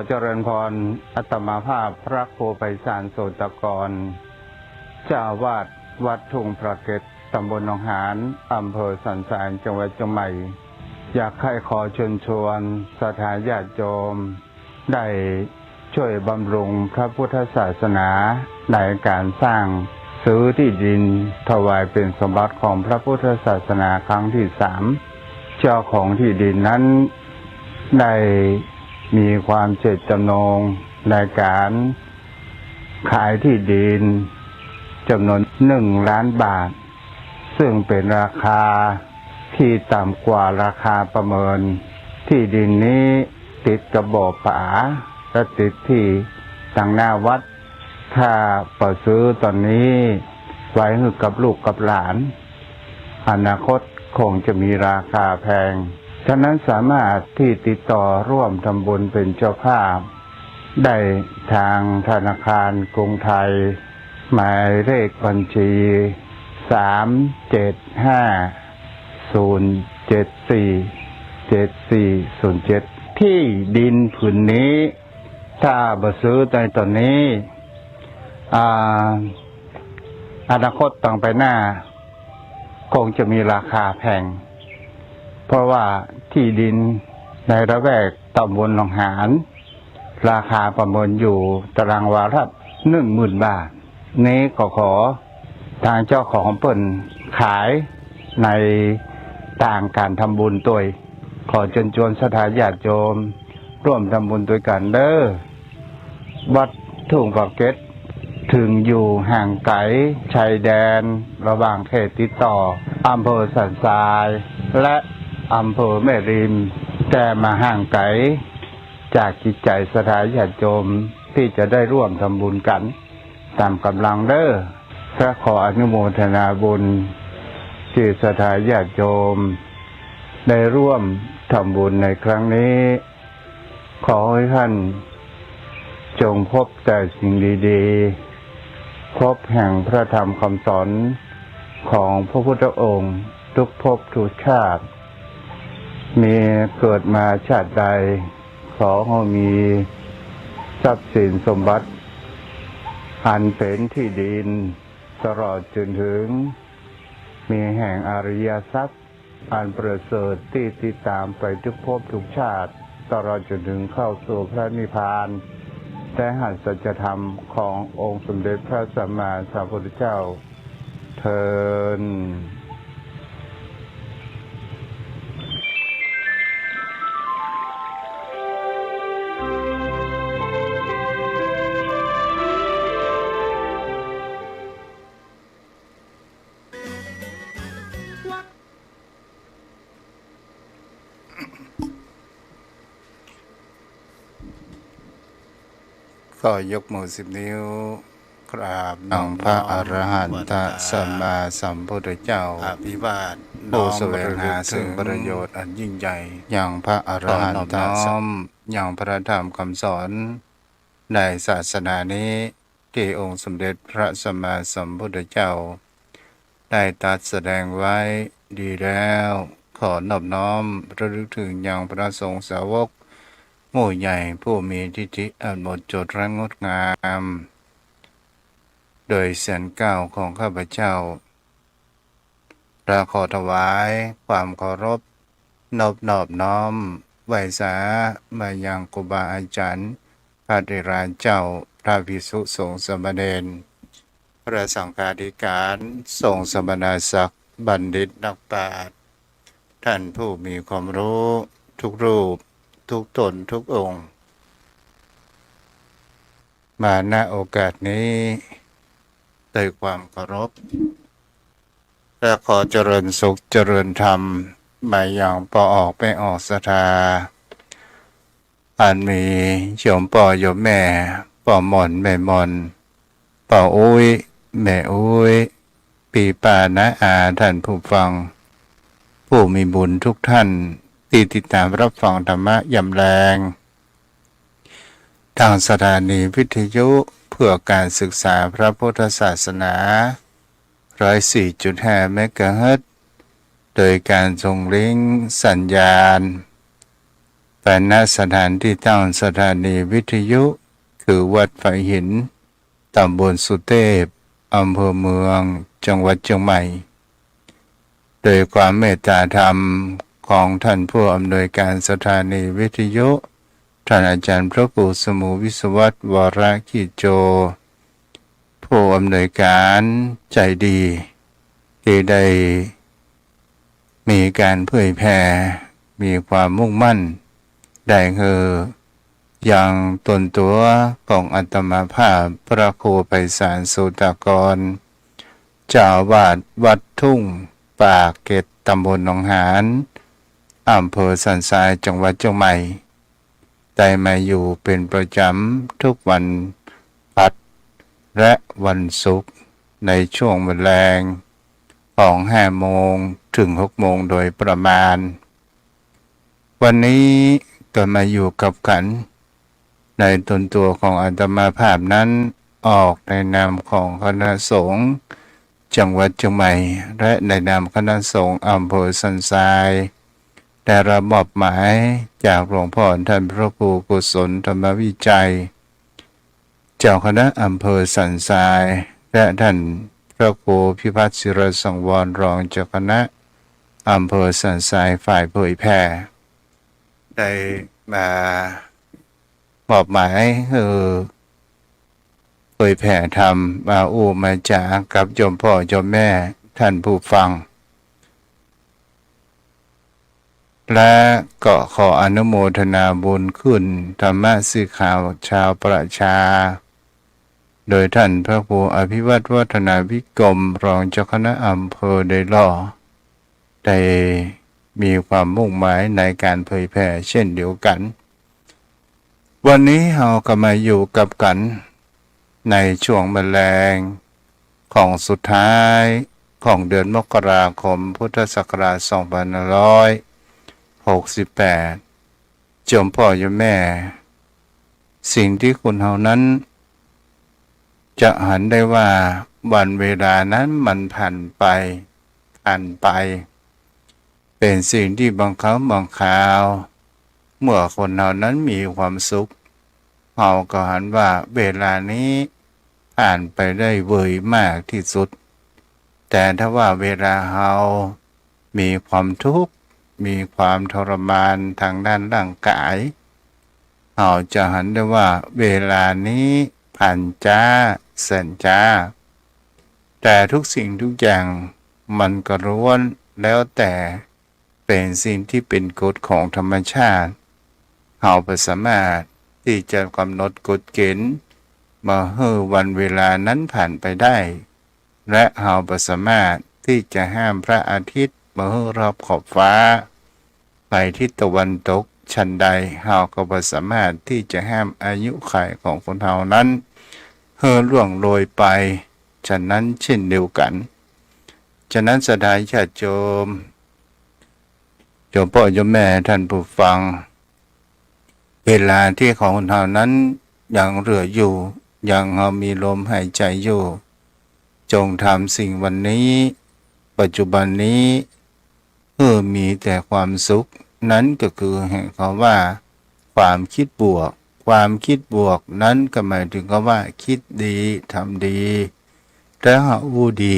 เจริญพรอัตมาภาพพระครูไพศาลโสตกรเจ้าอาวาสวัดทุ่งพระเกศตำบลหนองหานอำเภอสันทรายจังหวัดเชียงใหม่อยากให้ขอเชิญชวนศรัทธาญาติโยมได้ช่วยบำรุงพระพุทธศาสนาในการสร้างซื้อที่ดินถวายเป็นสมบัติของพระพุทธศาสนาครั้งที่3เจ้าของที่ดินนั้นได้มีความเจตจำนงในการขายที่ดินจำนวน1 ล้านบาทซึ่งเป็นราคาที่ต่ำกว่าราคาประเมินที่ดินนี้ติดกับบ่อป่าและติดที่ทางหน้าวัดถ้าเปิดซื้อตอนนี้ไว้ให้กับลูกกับหลานอนาคตคงจะมีราคาแพงฉะนั้นสามารถที่ติดต่อร่วมทำบุญเป็นเจ้าภาพได้ทางธนาคารกรุงไทยหมายเลขบัญชี37507474747ที่ดินผืนนี้ถ้าบ่ซื้อในตอนนี้อนาคตต่อไปหน้าคงจะมีราคาแพงเพราะว่าที่ดินในระแวกตำบลหนองหานราคาประเมินอยู่ตารางวาละ10,000 บาทนี้ขอทางเจ้าของเปิ่นขายในต่างการทำบุญตัวขอเชิญชวนศรัทธาญาติโยมร่วมทำบุญด้วยกันเด้อวัดทุ่งพระเกศถึงอยู่ห่างไกลชายแดนระหว่างเขตติดต่ออำเภอสันทรายและอำเภอแม่ริมแต่มาห่างไกลจากจิตใจศรัทธาญาติโยมที่จะได้ร่วมทำบุญกันตามกำลังเด้อพระขออนุโมทนาบุญที่ศรัทธาญาติโยมได้ร่วมทำบุญในครั้งนี้ขอให้ท่านจงพบแต่สิ่งดีๆพบแห่งพระธรรมคำสอนของพระพุทธองค์ทุกภพทุกชาติมีเกิดมาชาติใดขอให้มีทรัพย์สินสมบัติอันเป็นที่ดินตลอดจนถึงมีแห่งอริยทรัพย์อันประเสริฐที่ติดตามไปทุกภพทุกชาติตลอดจนถึงเข้าสู่พระนิพพานแต่หันสัจธรรมขององค์สมเด็จพระสัมมาสัมพุทธเจ้าเทินก็ยกมือ10 นิ้วกราบน้อมพระอรหันตสัมมาสัมพุทธเจ้าอภิวาทผู้แสวงหาซึ่งประโยชน์อันยิ่งใหญ่อย่างพระอรหันตน้อมอย่างพระธรรมคำสอนในศาสนานี้ที่องค์สมเด็จพระสัมมาสัมพุทธเจ้าได้ตรัสแสดงไว้ดีแล้วขอนอบน้อมระลึกถึงอย่างพระสงฆ์สาวกหมู่ใหญ่ผู้มีทิฏฐิอันหมดจดและงดงามโดยเสียงกล่าวของข้าพเจ้าขอถวายความเคารพนอบน้อมไหว้สามายังครูบาอาจารย์พระเถระเจ้าพระภิกษุสงฆ์สามเณรพระสังฆาธิการสงฆ์สมณศักดิ์บัณฑิตนักปราชญ์ท่านผู้มีความรู้ทุกรูปทุกตนทุกองค์มาณโอกาสนี้ด้วยความเคารพและขอเจริญสุขเจริญธรรมมาอย่างปอออกไม่ออกศรัทธาอันมีโยมป่อโยมแม่ป่อหม่อนแม่หม่อนป่ออุ้ยแม่อุ้ยปีป่านะอาท่านผู้ฟังผู้มีบุญทุกท่านที่ติดตามรับฟังธรรมะยามแรงทางสถานีวิทยุเพื่อการศึกษาพระพุทธศาสนา 104.5 เมกะเฮิรตซ์โดยการส่งลิงก์สัญญาณไป ณสถานที่ตั้งสถานีวิทยุคือวัดไผ่หินตำบลสุเทพอำเภอเมืองจังหวัดเชียงใหม่โดยความเมตตาธรรมของท่านผู้อำนวยการสถานีวิทยุท่านอาจารย์พระครูสมุวิศวัตวรกิจโจผู้อำนวยการใจดีที่ได้มีการเผยแผ่มีความมุ่งมั่นได้คืออย่างตนตัวของอัตมาภาพพระครูไพศาลสุตากรเจ้าอาวาสวัดทุ่งปากเกร็ดตำบลหนองหานอำเภอสันทรายจังหวัดเชียงใหม่ได้มาอยู่เป็นประจำทุกวันพัดและวันศุกร์ในช่วงเวลาของ5 โมงถึง6 โมงโดยประมาณวันนี้ก็มาอยู่กับขันในตนตัวของอาตมาภาพนั้นออกในนามของคณะสงฆ์จังหวัดเชียงใหม่และในนามคณะสงฆ์อำเภอสันทรายได้รับมอบหมายจากหลวงพ่อท่านพระครูกุศลธรรมวิจัยเจ้าคณะอำเภอสันทรายและท่านพระครูพิพัฒน์ศิรสังวรรองเจ้าคณะอำเภอสันทรายฝ่ายเผยแผ่ได้มามอบหมายเผยแผ่ธรรมมามาจากกับโยมพ่อโยมแม่ท่านผู้ฟังและก็ขออนุโมทนาบุญคุณธรรมะสื่อข่าวชาวประชาโดยท่านพระครูอภิวัตวัฒนาวิกรมรองเจ้าคณะอำเภอได้ล่อได้มีความมุ่งหมายในการเผยแผ่เช่นเดียวกันวันนี้เราก็มาอยู่กับกันในช่วงแมลงของสุดท้ายของเดือนมกราคมพุทธศักราช2568จมพ่อโยมแม่สิ่งที่คุณเฮานั้นจะหันได้ว่าวันเวลานั้นมันผ่านไปเป็นสิ่งที่บางครั้งบางคราวเมื่อคนเฮานั้นมีความสุขเฮาก็หันว่าเวลานี้ผ่านไปได้เว่ยมากที่สุดแต่ถ้าว่าเวลาเฮามีความทุกข์มีความทรมานทางด้านร่างกายเฮาจะหันได้ว่าเวลานี้ผ่านจ้าแสนจ้าแต่ทุกสิ่งทุกอย่างมันก็ล้วนแล้วแต่เป็นสิ่งที่เป็นกฎของธรรมชาติเฮาบ่สามารถที่จะกำหนดกฎเกณฑ์มาให้วันเวลานั้นผ่านไปได้และเฮาบ่สามารถที่จะห้ามพระอาทิตย์มาให้รอบขอบฟ้าไปทิศตะวันตกชั้นใดเฮาก็บ่สามารถที่จะห้ามอายุขัยของคนเฮานั้นให้ล่วงโรยไปฉะนั้นเช่นเดียวกันฉะนั้นสดายญาติโยมพ่อโยมแม่ท่านผู้ฟังเวลาที่ของคนเฮานั้นยังเหลืออยู่ยังเฮามีลมหายใจอยู่จงทำสิ่งวันนี้ปัจจุบันนี้มีแต่ความสุขนั้นก็คือแห่งคำว่าความคิดบวกความคิดบวกนั้นก็หมายถึงคำว่าคิดดีทำดีและหาดี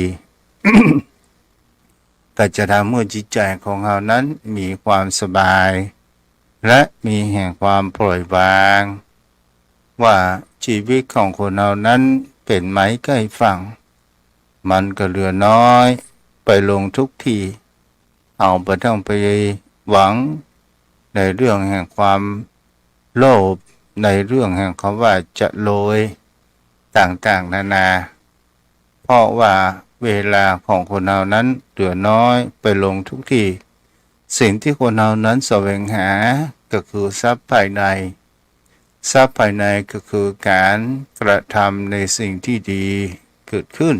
ก็จะทำให้จิตใจของเรานั้นมีความสบายและมีแห่งความปล่อยวางว่าชีวิตของคนเรานั้นเป็นไม้ใกล้ฝั่งมันก็เหลือน้อยไปลงทุกทีเอาไปต้องไปหวังในเรื่องแห่งความโลภในเรื่องแห่งคำว่าจะโรยต่างๆนานาเพราะว่าเวลาของคนเรานั้นเหลือน้อยไปลงทุกทีสิ่งที่คนเรานั้นแสวงหาก็คือทรัพย์ภายในทรัพย์ภายในก็คือการกระทำในสิ่งที่ดีเกิดขึ้น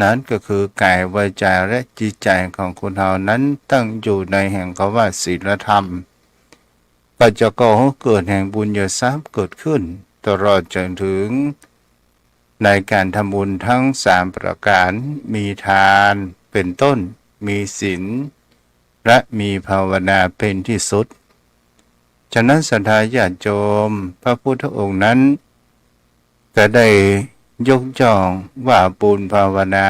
นั้นก็คือกายวาจาและจิตใจของคนเรานั้นตั้งอยู่ในแห่งคำว่าศีลธรรมก็จะก่อให้เกิดแห่งบุญญาทรัพย์เกิดขึ้นตลอดจนถึงในการทำบุญทั้ง3ประการมีทานเป็นต้นมีศีลและมีภาวนาเป็นที่สุด ฉะนั้นศรัทธาญาติโยมพระพุทธองค์นั้นก็ได้ยกย่องว่าบุญภาวนา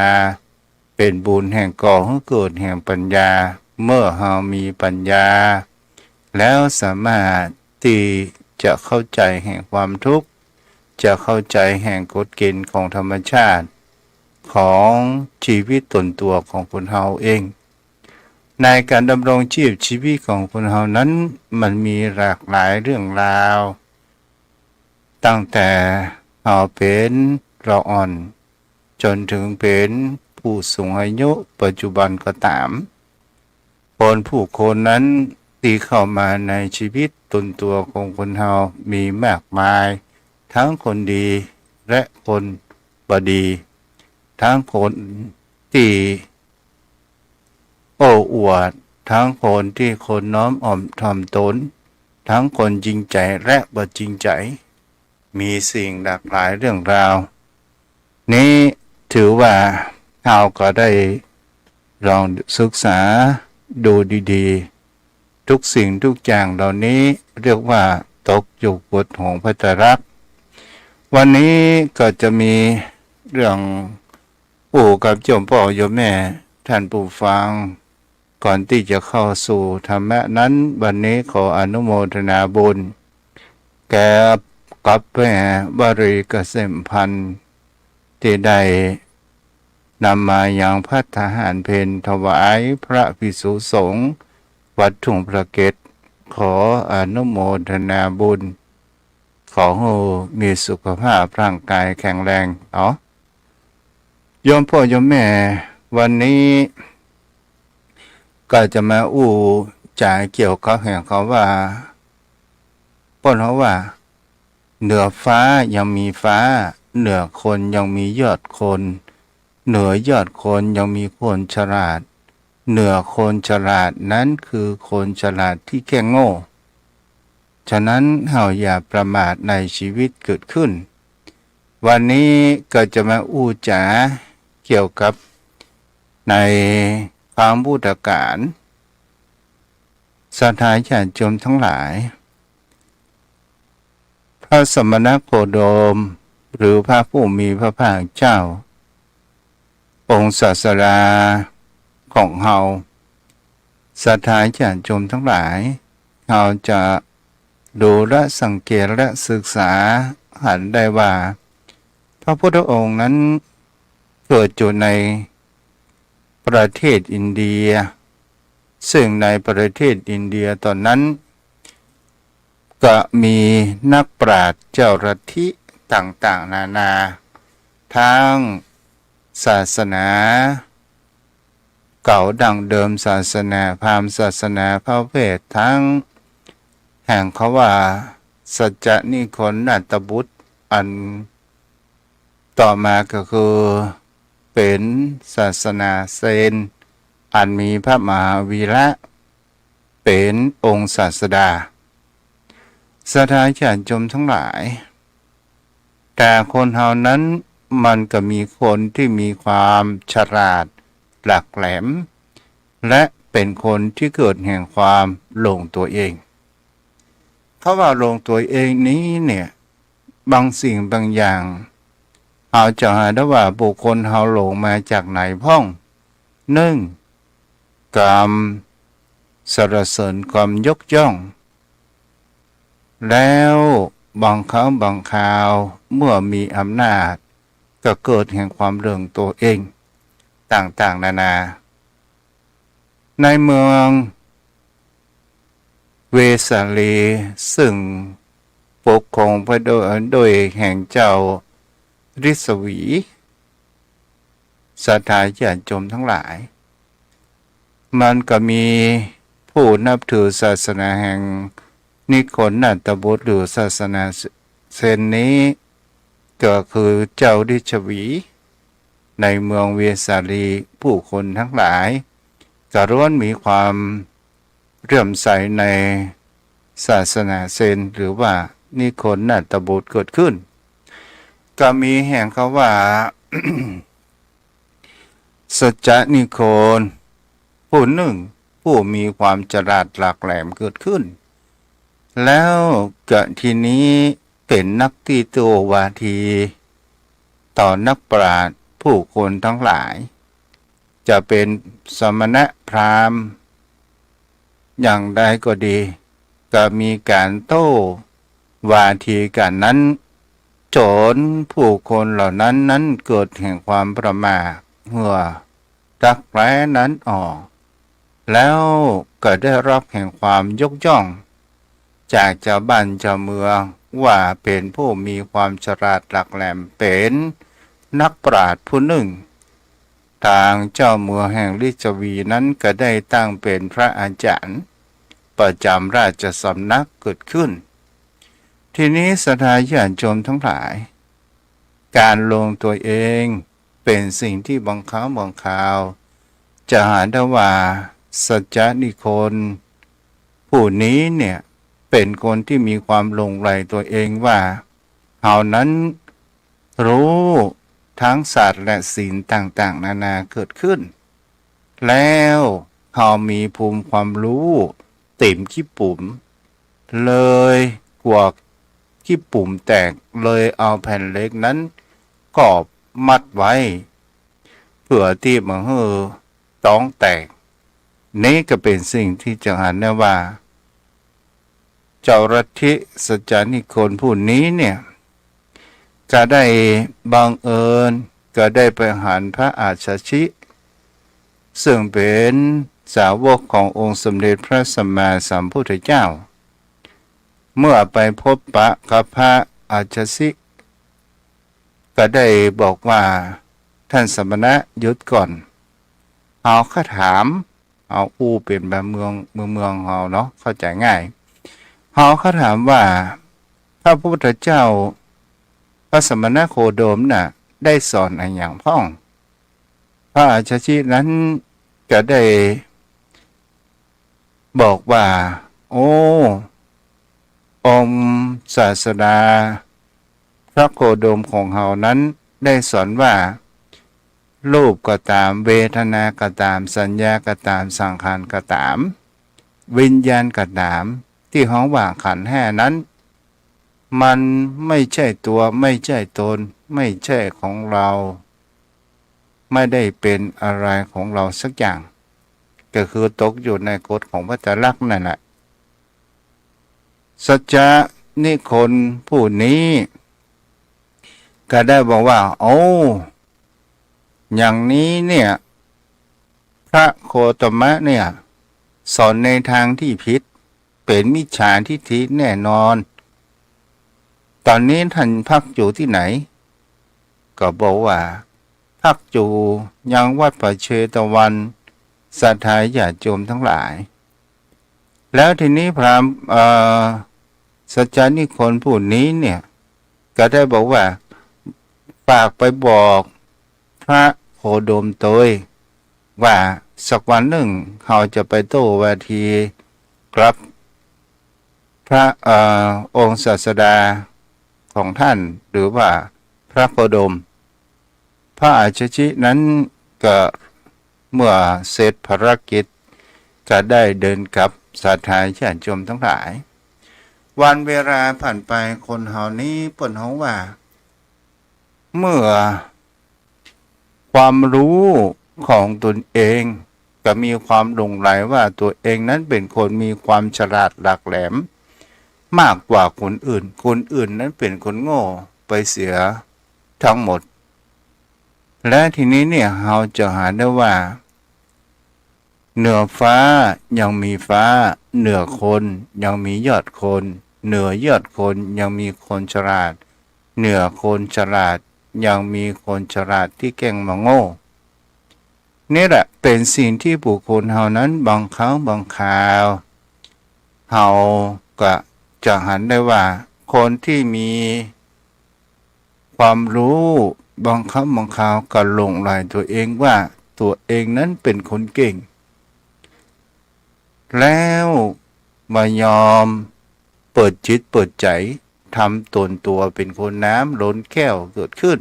เป็นบุญแห่งก่อให้เกิดแห่งปัญญาเมื่อเรามีปัญญาแล้วสามารถที่จะเข้าใจแห่งความทุกข์จะเข้าใจแห่งกฎเกณฑ์ของธรรมชาติของชีวิตตนตัวของคนเราเองในการดำรงชีวิตของคนเรานั้นมันมีหลากหลายเรื่องราวตั้งแต่เราเป็นเราอ่อนจนถึงเป็นผู้สูงอายุปัจจุบันก็ตามผู้คนนั้นที่เข้ามาในชีวิตตนตัวของคนเรามีมากมายทั้งคนดีและคนบดีทั้งคนที่โอ้อวดทั้งคนที่คนน้อมอ่อมถ่อมตนทั้งคนจริงใจและบ่จริงใจมีสิ่งหลากหลายเรื่องราวนี้ถือว่าเราก็ได้ลองศึกษาดูดีๆทุกสิ่งทุกอย่างเหล่านี้เรียกว่าตกอยู่กฎของพระไตรลักษณ์วันนี้ก็จะมีเรื่องปู่กับโยมพ่อโยมแม่ท่านผู้ฟังก่อนที่จะเข้าสู่ธรรมะนั้นวันนี้ขออนุโมทนาบุญแก่กับแม่วรีเกษมพันธ์ที่ได้นำมาอย่างพัฒหารเพนถวายพระภิกษุสงฆ์วัดทุ่งพระเกศขออนุโมทนาบุญขอให้มีสุขภาพร่างกายแข็งแรงโยมพ่อโยมแม่วันนี้ก็จะมาจ่ายเกี่ยวกับแห่งเขาว่าป้นเขาว่าเหนือฟ้ายังมีฟ้าเหนือคนยังมียอดคนเหนือยอดคนยังมีคนฉลาดเหนือคนฉลาดนั้นคือคนฉลาดที่แค่โง่ฉะนั้นเราอย่าประมาทในชีวิตเกิดขึ้นวันนี้ก็จะมาจ๋าเกี่ยวกับในความพุทธการศรัทธาญาติโยมทั้งหลายพระสมณโคดมหรือพระผู้มีพระภาคเจ้าองค์ศาสดาของเราศรัทธาญาติโยมทั้งหลายเราจะดูและสังเกตและศึกษาหันได้ว่าพระพุทธองค์นั้นเกิดอยู่ในประเทศอินเดียซึ่งในประเทศอินเดียตอนนั้นก็มีนักปราชญ์เจ้าลัทธิต่างๆนานาทั้งศาสนาเก่าดั้งเดิมศาสนาพราหมณ์ศาสนาพระเวททั้งแห่งเขาว่าสัจจนิโคนัตตบุตรอันต่อมาก็คือเป็นศาสนาเซนอันมีพระมหาวีระเป็นองค์ศาสดาศรัทธาญาติโยมทั้งหลายแต่คนเฮานั้นมันก็มีคนที่มีความฉลาดหลักแหลมและเป็นคนที่เกิดแห่งความหลงตัวเองเขาว่าหลงตัวเองนี้เนี่ยบางสิ่งบางอย่างเอาจะหาได้ว่าบุคคลเฮาหลงมาจากไหนพ้องกามสรรเสริญความยกย่องแล้วบางครั้งบางคราวเมื่อมีอำนาจก็เกิดแห่งความเรื่องตัวเองต่างๆนานาในเมืองเวสาลีซึ่งปกครองไปโดยแห่งเจ้าฤศวีศรัทธาญาติโยมทั้งหลายมันก็มีผู้นับถือศาสนาแห่งนิโคนัตตบุตรหรือศาสนาเซนนี้ก็คือเจ้าฤศวีในเมืองเวสาลีผู้คนทั้งหลายก็ล้วนมีความเลื่อมใสในศาสนาเซนหรือว่านิโคนัตตบุตรเกิดขึ้นก็มีแห่งเขาว่า สัจจนิโคผู้หนึ่งผู้มีความฉลาดหลากแหลมเกิดขึ้น แล้วกะทีนี้เป็นนักตีตัววาทีต่อนักปราชญ์ผู้คนทั้งหลายจะเป็นสมณะพราหมณ์อย่างใดก็ดีก็มีการโต้วาทีกันนั้นจนผู้คนเหล่านั้นเกิดแห่งความประมาทเมื่อรักแร้นั้นออกแล้วก็ได้รับแห่งความยกย่องจากชาวบ้านชาวเมืองว่าเป็นผู้มีความฉลาดหลักแหลมเป็นนักปราชญ์ผู้หนึ่งทางเจ้าเมืองแห่งลิชวีนั้นก็ได้ตั้งเป็นพระอาจารย์ประจำราชสำนักเกิดขึ้นทีนี้ศรัทธาญาติโยมทั้งหลายการลงตัวเองเป็นสิ่งที่บังคับบังคาวจะหาได้ว่าสัจจนิคนผู้นี้เนี่ยเป็นคนที่มีความหลงไหลตัวเองว่าเขานั้นรู้ทั้งศาสตร์และศีลต่างๆนานาเกิดขึ้นแล้วเขามีภูมิความรู้เต็มขี้ปุ่มเลยกลัวขี้ปุ่มแตกเลยเอาแผ่นเหล็กนั้นกอบมัดไว้เพื่อที่มันต้องแตกนี่ก็เป็นสิ่งที่จะหันได้ว่าเจ้าลัทธิสัจจานิคนผู้นี้เนี่ยก็ได้บังเอิญก็ได้ไปหันพระอาชชิซึ่งเป็นสาวกขององค์สมเด็จพระสัมมาสัมพุทธเจ้าเมื่อไปพบปะกับพระอาชชิก็ได้บอกว่าท่านสมณะหยุดก่อนเอาข้าถามเอาเป็นแบบเมืองเราเนาะเข้าใจง่ายเขาถามว่าพระพุทธเจ้าพระสมณโคดมน่ะได้สอนอะไรอย่างพ่องพระอาชชินั้นก็ได้บอกว่าโอ้องค์ศาสดาพระโคดมของเขานั้นได้สอนว่ารูปก็ตามเวทนาก็ตามสัญญาก็ตามสังขารก็ตามวิญญาณก็ตามที่ห้องว่าขันธ์ห้านั้นมันไม่ใช่ตัวไม่ใช่ตนไม่ใช่ของเราไม่ได้เป็นอะไรของเราสักอย่างก็คือตกอยู่ในกฎของวัฏจักรนั่นแหละสัจจนิคนผู้นี้ก็ได้บอกว่าโอ้อย่างนี้เนี่ยพระโคตมะเนี่ยสอนในทางที่ผิดเป็นมิจฉาทิฏฐิแน่นอนตอนนี้ท่านพักอยู่ที่ไหนก็บอกว่าพักอยู่ยังวัดป่าเชตวันศรัทธาญาติโยมทั้งหลายแล้วทีนี้พราหมณ์สัจจานิคนผู้นี้เนี่ยก็ได้บอกว่าฝากไปบอกพระโคดมโตยว่าสักวันหนึ่งเขาจะไปโต้วาทีครับพระองค์ศาสดาของท่านหรือว่าพระโคดมพระอาชชินั้นก็เมื่อเสร็จภารกิจก็ได้เดินกลับศรัทธาญาติโยมทั้งหลายวันเวลาผ่านไปคนเหล่านี้เปิ่นฮ้องว่าเมื่อความรู้ของตนเองก็มีความหลงไหลว่าตัวเองนั้นเป็นคนมีความฉลาดหลักแหลมมากกว่าคนอื่นนั้นเป็นคนโง่ไปเสียทั้งหมดและทีนี้เนี่ยเราจะหาได้ว่าเหนือฟ้ายังมีฟ้าเหนือคนยังมียอดคนเหนือยอดคนยังมีคนฉลาดเหนือคนฉลาดยังมีคนฉลาดที่เก่งมาโง่นี่แหละเป็นสิ่งที่บุคคลเฮานั้นบางครั้งบางคราวเฮาก็จะหันได้ว่าคนที่มีความรู้บางครั้งบางคราวก็หลงไหลตัวเองว่าตัวเองนั้นเป็นคนเก่งแล้วมายอมเปิดจิตเปิดใจทำตนตัวเป็นคนน้ำล้นแก้วเกิดขึ้น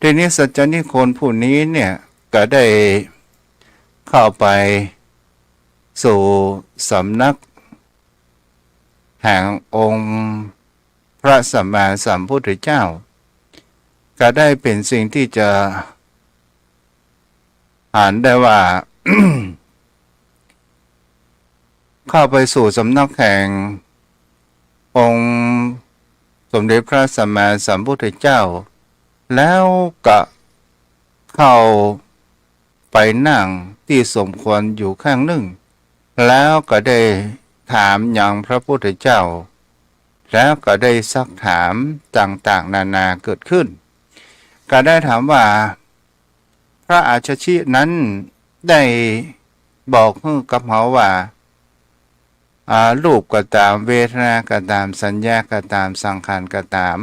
ทีนี้สัจจนิคนผู้นี้เนี่ยก็ได้เข้าไปสู่สำนัก แห่งองค์พระสัมมาสัมพุทธเจ้าก็ได้เป็นสิ่งที่จะอ่านได้ว่า เข้าไปสู่สำนักแห่งองค์สมเด็จพระสัมมาสัมพุทธเจ้าแล้วก็เข้าไปนั่งที่สมควรอยู่ข้างหนึ่งแล้วก็ได้ถามอย่างพระพุทธเจ้าแล้วก็ได้ซักถามต่างๆนานาเกิดขึ้นก็ได้ถามว่าพระอาชชินั้นได้บอกให้กับเขาว่ารูปก็ตามเวทนาก็ตามสัญญาก็ตามสังขารก็ตาม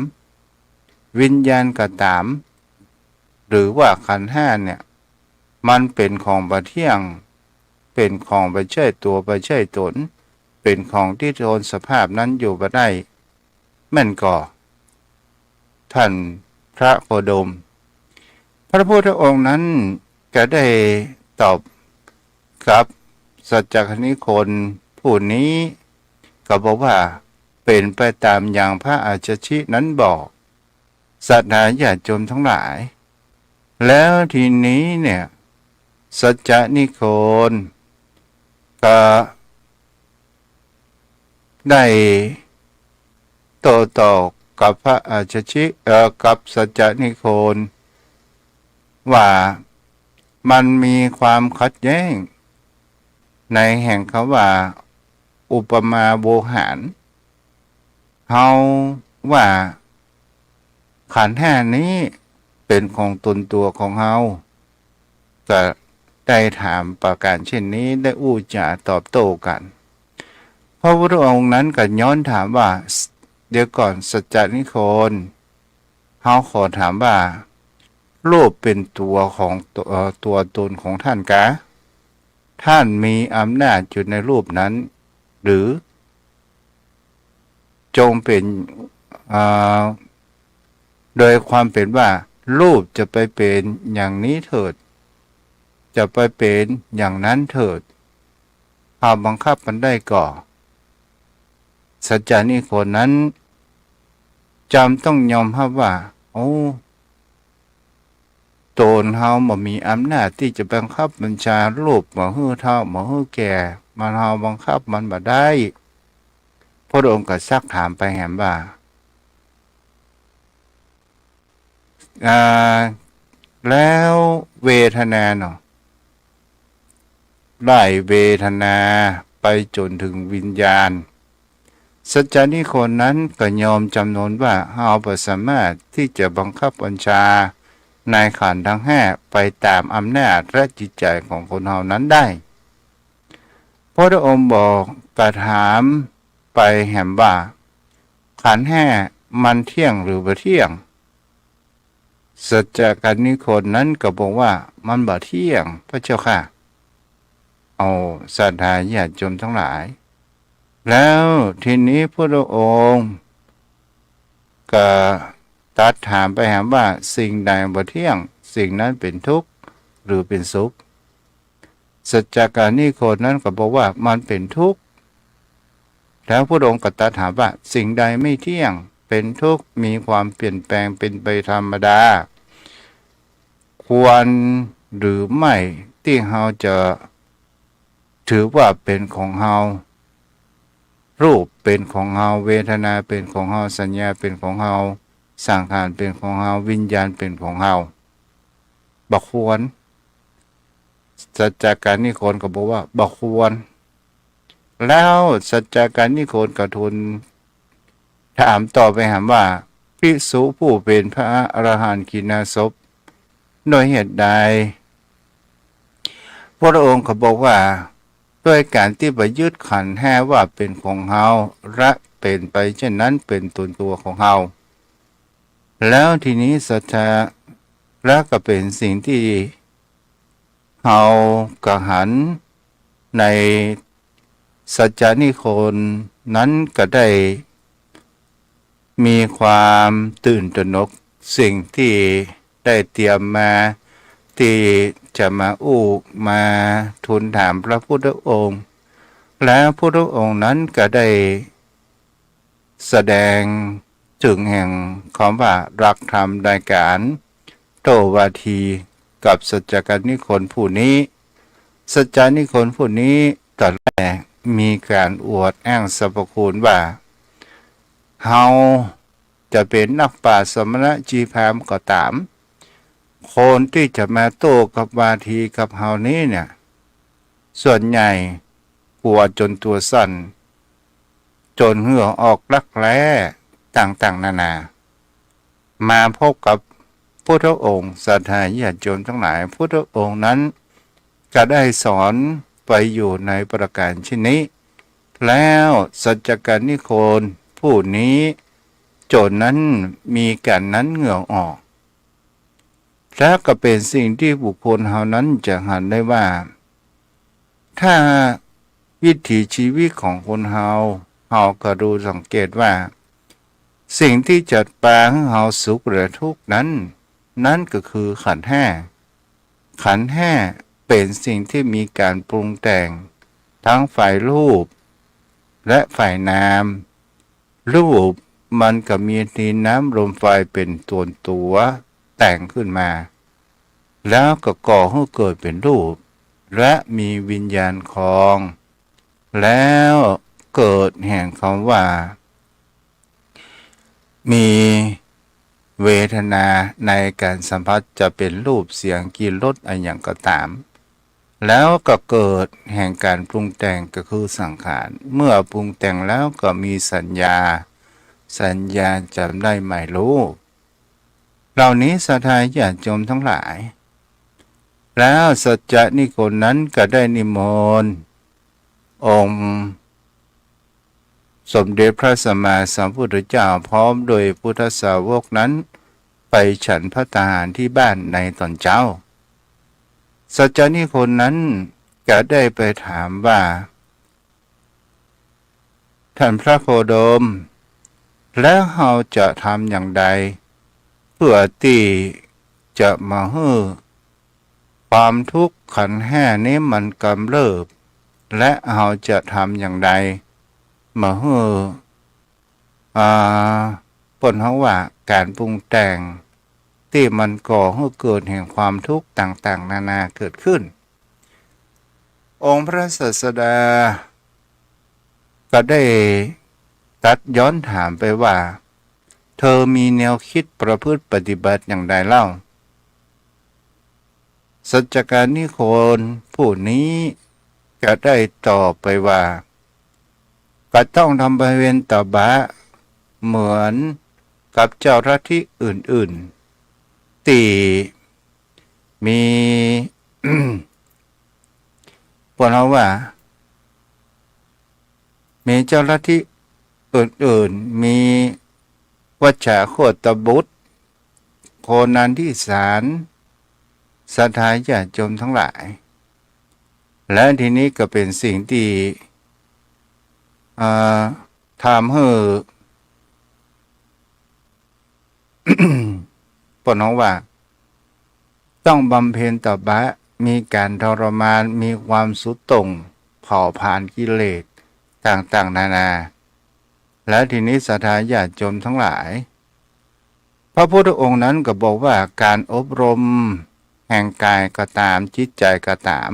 วิญญาณก็ตามหรือว่าขันธ์ห้าเนี่ยมันเป็นของบ่เที่ยงเป็นของบ่ใช่ตัวบ่ใช่ตนเป็นของที่ทนสภาพนั้นอยู่บ่ได้แม่นก่อท่านพระโคดมพระพุทธองค์นั้นก็ได้ตอบกับสัจจคณิคนผู้นี้ก็บอกว่าเป็นไปตามอย่างพระอาชชินั้นบอกสัตยาญาติโยมทั้งหลายแล้วทีนี้เนี่ยสัจจนิโคนก็ได้โต้ตอบกับพระอาชชิกับสัจจนิโคนว่ามันมีความขัดแย้งในแห่งคำว่าอุปมาโวหารเฮาว่าขันธ์ห้านี้เป็นของตนตัวของเฮาก็ได้ถามประการเช่นนี้ได้อู้จาตอบโต้กันพระพุทธองค์นั้นก็ย้อนถามว่าเดี๋ยวก่อนสัจจนิโคนเฮาขอถามว่ารูปเป็นตัวของตัวตนของท่านกะท่านมีอำนาจอยู่ในรูปนั้นหรือจงเป็นโดยความเป็นว่ารูปจะไปเป็นอย่างนี้เถิดจะไปเป็นอย่างนั้นเถิดเอาบังคับมันได้ก่อสัจจานิโคนนั้นจำต้องยอมรับว่าโอ้ตนเฮาบ่มีอำนาจที่จะบังคับบัญชารูปบ่ฮื้อเฒ่าบ่ฮื้อแก่มันเฮาบังคับมันบ่ได้พระองค์ก็ซักถามไปแหมว่าแล้วเวทนาเนาะได้เวทนาไปจนถึงวิญญาณสัจจานิโคนนั้นก็ยอมจำนนว่าเฮาบ่สามารถที่จะบังคับบัญชาในขันธ์ทั้งห้าไปตามอำนาจและจิตใจของคนเฮานั้นได้พระองค์บอกกระถามไปแหมว่าขันธ์ห้ามันเที่ยงหรือบ่เที่ยงสัจจนิโคนนั้นก็บอกว่ามันบ่เที่ยงพระเจ้าค่ะเอาศรัทธาญาติโยมทั้งหลายแล้วทีนี้พระองค์ก็ตัดถามไปหาว่าสิ่งใดบ่เที่ยงสิ่งนั้นเป็นทุกข์หรือเป็นสุขสัจจนิโคนนั้นก็บอกว่ามันเป็นทุกข์แล้วพระองค์ก็ตัดถามว่าสิ่งใดไม่เที่ยงเป็นทุกข์มีความเปลี่ยนแปลงเป็นไปธรรมดาควรหรือไม่ที่เฮาจะถือว่าเป็นของเฮารูปเป็นของเฮาเวทนาเป็นของเฮาสัญญาเป็นของเฮาสังขารเป็นของเฮาวิญญาณเป็นของเฮาบ่ควรสัจจนิโคนก็บอกว่าบ่ควรแล้วสัจจนิโคนก็ทูลถามต่อไปหาว่าภิกษุผู้เป็นพระอรหันต์กิณาสพโดยเหตุใดพระองค์ก็บอกว่าด้วยการที่ไปยึดขันธ์ห้าว่าเป็นของเฮาและเป็นไปเช่นนั้นเป็นตนตัวของเฮาแล้วทีนี้สัจจะและก็เป็นสิ่งที่เฮากระหันในสัจจนิโคนนั้นก็ได้มีความตื่นตระหนกสิ่งที่ได้เตรียมมาที่จะมามาทูลถามพระพุทธองค์และพระพุทธองค์นั้นก็ได้ แสดงถึงแห่งคำว่ารักธรรมในการโตวาทีกับสัจจการนิคนผู้นี้สัจจานิคนผู้นี้ตอนแรกมีการอวดอ้างสรรพคุณว่าเฮาจะเป็นนักปราชญ์สมณะจีพรามก็ตามคนที่จะมาโต้กับวาทีกับเฮานี้เนี่ยส่วนใหญ่กลัวจนตัวสั่นจนเหงื่อออกรักแร้ต่างๆนานามาพบกับพุทธองค์ศรัทธาญาติโยมทั้งหลายพุทธองค์นั้นก็ได้สอนไปอยู่ในประการเช่นนี้แล้วสัจจการนิโคนผู้นี้โจรนั้นมีการนั้นเหงื่อออกและก็เป็นสิ่งที่บุคคลเฮานั้นจะหันได้ว่าถ้าวิถีชีวิตของคนเฮาก็ดูสังเกตว่าสิ่งที่จัดแปลงให้เฮาสุขหรือทุกข์นั้นก็คือขันธ์ห้าขันธ์ห้าเป็นสิ่งที่มีการปรุงแต่งทั้งฝ่ายรูปและฝ่ายนามรูปมันก็มีดินน้ำลมไฟเป็นตัวแต่งขึ้นมาแล้วก็ก่อให้เกิดเป็นรูปและมีวิญญาณครองแล้วเกิดแห่งคำว่ามีเวทนาในการสัมผัสจะเป็นรูปเสียงกลิ่นรสอะไรอย่างก็ตามแล้วก็เกิดแห่งการปรุงแต่งก็คือสังขารเมื่อปรุงแต่งแล้วก็มีสัญญาจำได้ไม่รู้เหล่านี้ศรัทธาญาติโยมทั้งหลายแล้วสัจจนิโกนั้นก็ได้นิมนต์องค์สมเด็จพระสัมมาสัมพุทธเจ้าพร้อมโดยพุทธสาวกนั้นไปฉันภัตตาหารที่บ้านในตอนเช้าสัจจนิโกนั้นก็ได้ไปถามว่าท่านพระโคดมแล้วเราจะทำอย่างใดเพื่อที่จะมาให้ความทุกข์ขันธ์ห้านี้มันกำเริบและเราจะทำอย่างใดมาให้ผลของว่าการปรุงแต่งที่มันก่อให้เกิดแห่งความทุกข์ต่างๆนานาเกิดขึ้นองค์พระศาสดาก็ได้ตัดย้อนถามไปว่าเธอมีแนวคิดประพฤติปฏิบัติอย่างใดเล่าสัจจการนิโคนผู้นี้ก็ได้ตอบไปว่าก็ต้องทำบริเวณตบะเหมือนกับเจ้าลัทธิอื่นๆที่มี พวกเราว่ามีเจ้าลัทธิอื่นๆมีวัชชะโคตบุตรโคนันทิสารศรัทธาญาติโยมทั้งหลายและทีนี้ก็เป็นสิ่งที่ทำให้ ปนว่าต้องบำเพ็ญตบะมีการทรมานมีความสุดโต่งเผาผลาญกิเลสต่างๆนานาและทีนี้ศรัทธาญาติโยมทั้งหลายพระพุทธองค์นั้นก็บอกว่าการอบรมแห่งกายก็ตามจิตใจก็ตาม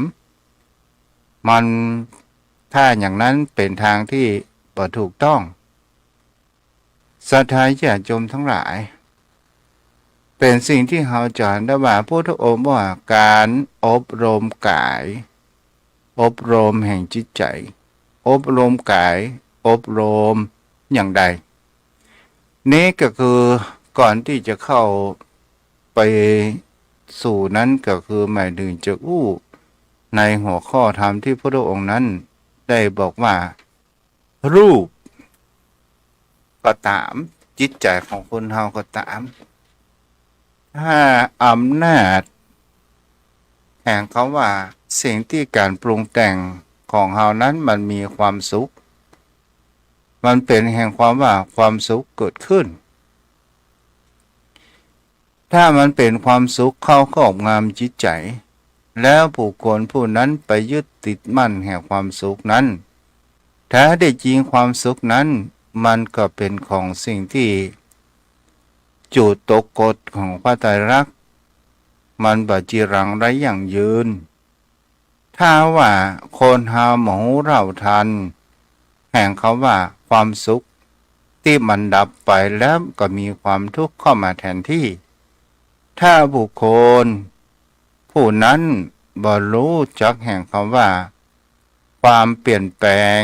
มันถ้าอย่างนั้นเป็นทางที่บ่ถูกต้องศรัทธาญาติโยมทั้งหลายเป็นสิ่งที่เราจะได้ว่าพุทธองค์ว่าการอบรมกายอบรมแห่งจิตใจอบรมกายอบรมอย่างใดนี้ก็คือก่อนที่จะเข้าไปสู่นั้นก็คือหมายถึงจะในหัวข้อธรรมที่พระองค์นั้นได้บอกว่ารูปก็ตามจิตใจของคนเฮาก็ตามถ้าอำนาจแห่งคำว่าสิ่งที่การปรุงแต่งของเฮานั้นมันมีความสุขมันเป็นแห่งความว่าความสุขเกิดขึ้นถ้ามันเป็นความสุขเข้าครอบงำจิตใจแล้วบุคคลผู้นั้นไปยึดติดมั่นแห่งความสุขนั้นแท้ได้จริงความสุขนั้น มันก็เป็นของสิ่งที่จูดตกกฎของพระไตรลักษณ์มันบ่จีรังไรอย่างยืนถ้าว่าคนหาหมูเราทันแห่งเขาว่าความสุขที่มันดับไปแล้วก็มีความทุกข์เข้ามาแทนที่ถ้าบุคคลผู้นั้นบ่รู้จักแห่งคำว่าความเปลี่ยนแปลง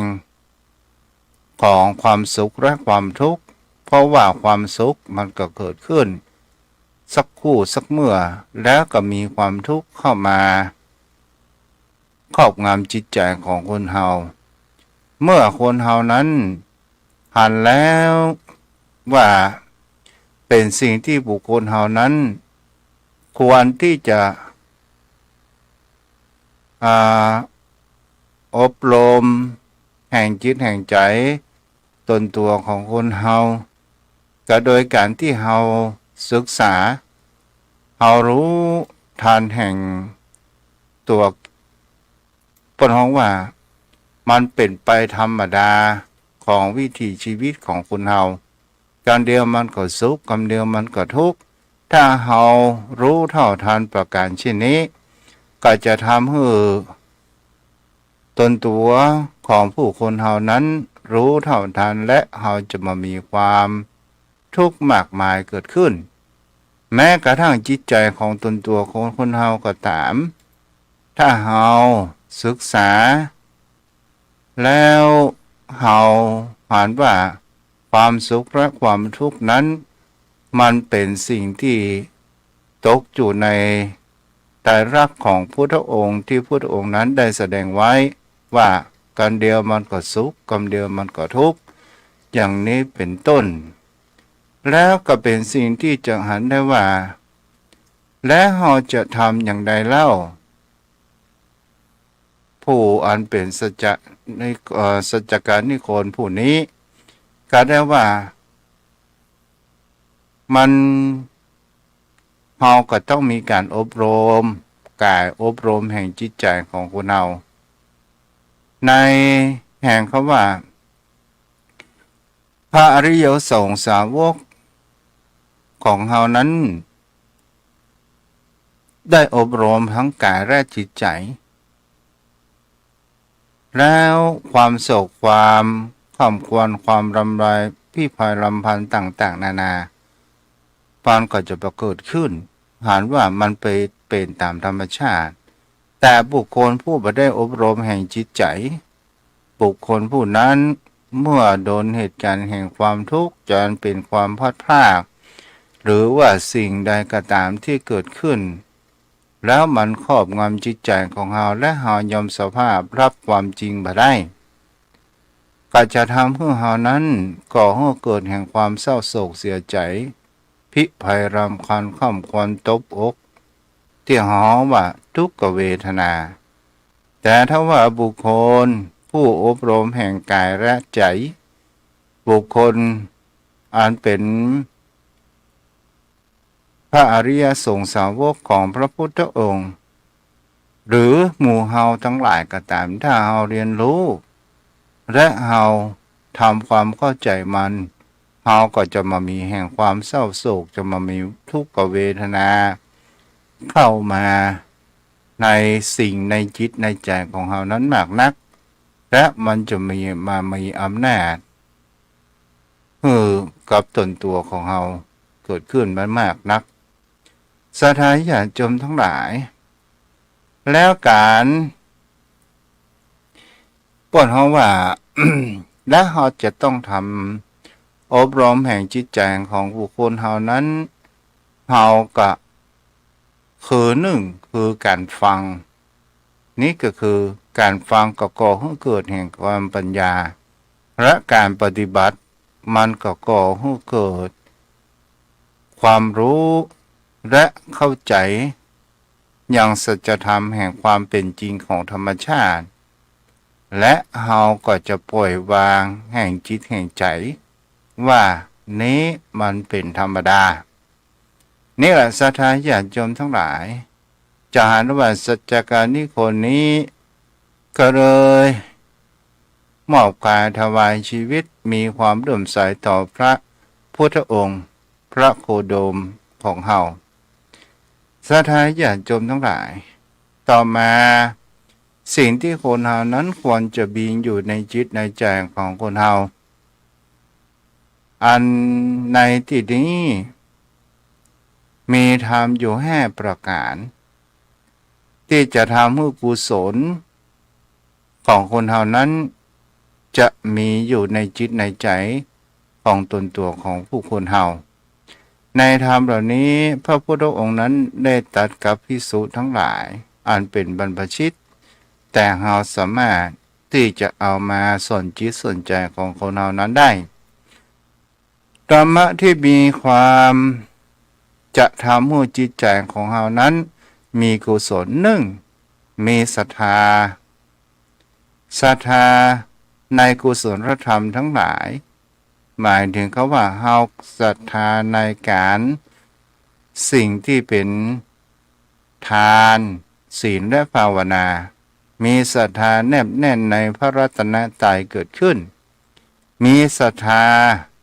ของความสุขและความทุกข์เพราะว่าความสุขมันก็เกิดขึ้นสักครู่สักเมื่อแล้วก็มีความทุกข์เข้ามาครอบงำจิตใจของคนเฮาเมื่อคนเฮานั้นหันแล้วว่าเป็นสิ่งที่บุคคลเฮานั้นควรที่จะอบรมแห่งจิตแห่งใจตนตัวของคนเฮาก็โดยการที่เฮาศึกษาเฮารู้ทานแห่งตัวปนห้องว่ามันเป็นไปธรรมดาของวิถีชีวิตของคนเฮาการเดียวมันก็สุขการเดียวมันก็ทุกข์ถ้าเฮารู้เท่าทันประการเช่นนี้ก็จะทำให้ตนตัวของผู้คนเฮานั้นรู้เท่าทันและเฮาจะมามีความทุกข์มากมายเกิดขึ้นแม้กระทั่งจิตใจของตนตัวของคนเฮาก็ตามถ้าเฮาศึกษาแล้วเฮาหันว่าความสุขและความทุกข์นั้นมันเป็นสิ่งที่ตกอยู่ในไตรลักษณ์ของพุทธองค์ที่พุทธองค์นั้นได้แสดงไว้ว่ากันเดียวมันก็สุขกันเดียวมันก็ทุกข์อย่างนี้เป็นต้นแล้วก็เป็นสิ่งที่จะหันได้ว่าและเราจะทำอย่างใดเล่าผู้อันเป็นสัจการนิโคนผู้นี้ก็ได้ว่ามันเราก็ต้องมีการอบรมกายอบรมแห่งจิตใจของคนเราในแห่งคำว่าพระอริยสงฆ์สาวกของเรานั้นได้อบรมทั้งกายและจิตใจแล้วความโศกความข่ำควรความรำไรพิภัยรำพันต่างๆนานาปานก็จะประเกิดขึ้นหากว่ามันไปเป็นตามธรรมชาติแต่บุคคลผู้บ่ได้อบรมแห่งจิตใจบุคคลผู้นั้นเมื่อโดนเหตุการณ์แห่งความทุกข์จนเป็นความพลาดพลาดหรือว่าสิ่งใดก็ตามที่เกิดขึ้นแล้วมันครอบงำจิตใจของเราและเรายอมสภาพรับความจริงบ่ได้ก็จะทำให้เรานั้นก่อให้เกิดแห่งความเศร้าโศกเสียใจพิภัยรำคาญข้ำควรตบอกที่หอว่าทุกขเวทนาแต่ถ้าว่าบุคคลผู้อบรมแห่งกายและใจบุคคลอันเป็นพระอริยสงฆ์สาวกของพระพุทธองค์หรือหมู่เฮาทั้งหลายก็ตามถ้าเฮาเรียนรู้และเฮาทำความเข้าใจมันเฮาก็จะมามีแห่งความเศร้าโศกจะมามีทุกขเวทนาเข้ามาในสิ่งในจิตในใจของเฮานั้นมากนักและมันจะมีอำนาจกับตนตัวของเฮาเกิดขึ้นมันมากนักสถานญาติโยมทั้งหลายแล้วการปวดห้องว่า และเราจะต้องทำอบรมแห่งจิตใจของบุคคลเฮานั้นเฮาก็คือหนึ่งคือการฟังนี่ก็คือการฟังก็ก่อให้เกิดแห่งความปัญญาและการปฏิบัติมันก็ก่อให้เกิดความรู้และเข้าใจอย่างสัจธรรมแห่งความเป็นจริงของธรรมชาติและเฮาก็จะปล่อยวางแห่งจิตแห่งใจว่านี้มันเป็นธรรมดานี่แหละศรัทธาญาติโยมทั้งหลายจะหันว่าสัจการนิโคนนี้ก็เลย มอบกายถวายชีวิตมีความเลื่อมใสต่อพระพุทธองค์พระโคดมของเฮาศรัทธาญาติโยมทั้งหลายต่อมาสิ่งที่คนเฮานั้นควรจะมีอยู่ในจิตในใจของคนเฮาอันในที่นี้มีธรรมอยู่5ประการที่จะทำให้กุศลของคนเฮานั้นจะมีอยู่ในจิตในใจของตนตัวของผู้คนเฮาในธรรมเหล่านี้พระพุทธองค์นั้นได้ตรัสกับภิกษุทั้งหลายอันเป็นบรรพชิตแต่เฮาสามารถที่จะเอามาสอนจิตสนใจของคนเฮานั้นได้ธรรมะที่มีความจะทำให้จิตใจของเฮานั้นมีกุศลหนึ่งมีศรัทธาในกุศลธรรมทั้งหลายหมายถึงเขาว่าเฮาศรัทธาในการสิ่งที่เป็นทานศีลและภาวนามีศรัทธาแนบแน่นในพระรัตนตรัยเกิดขึ้นมีศรัทธา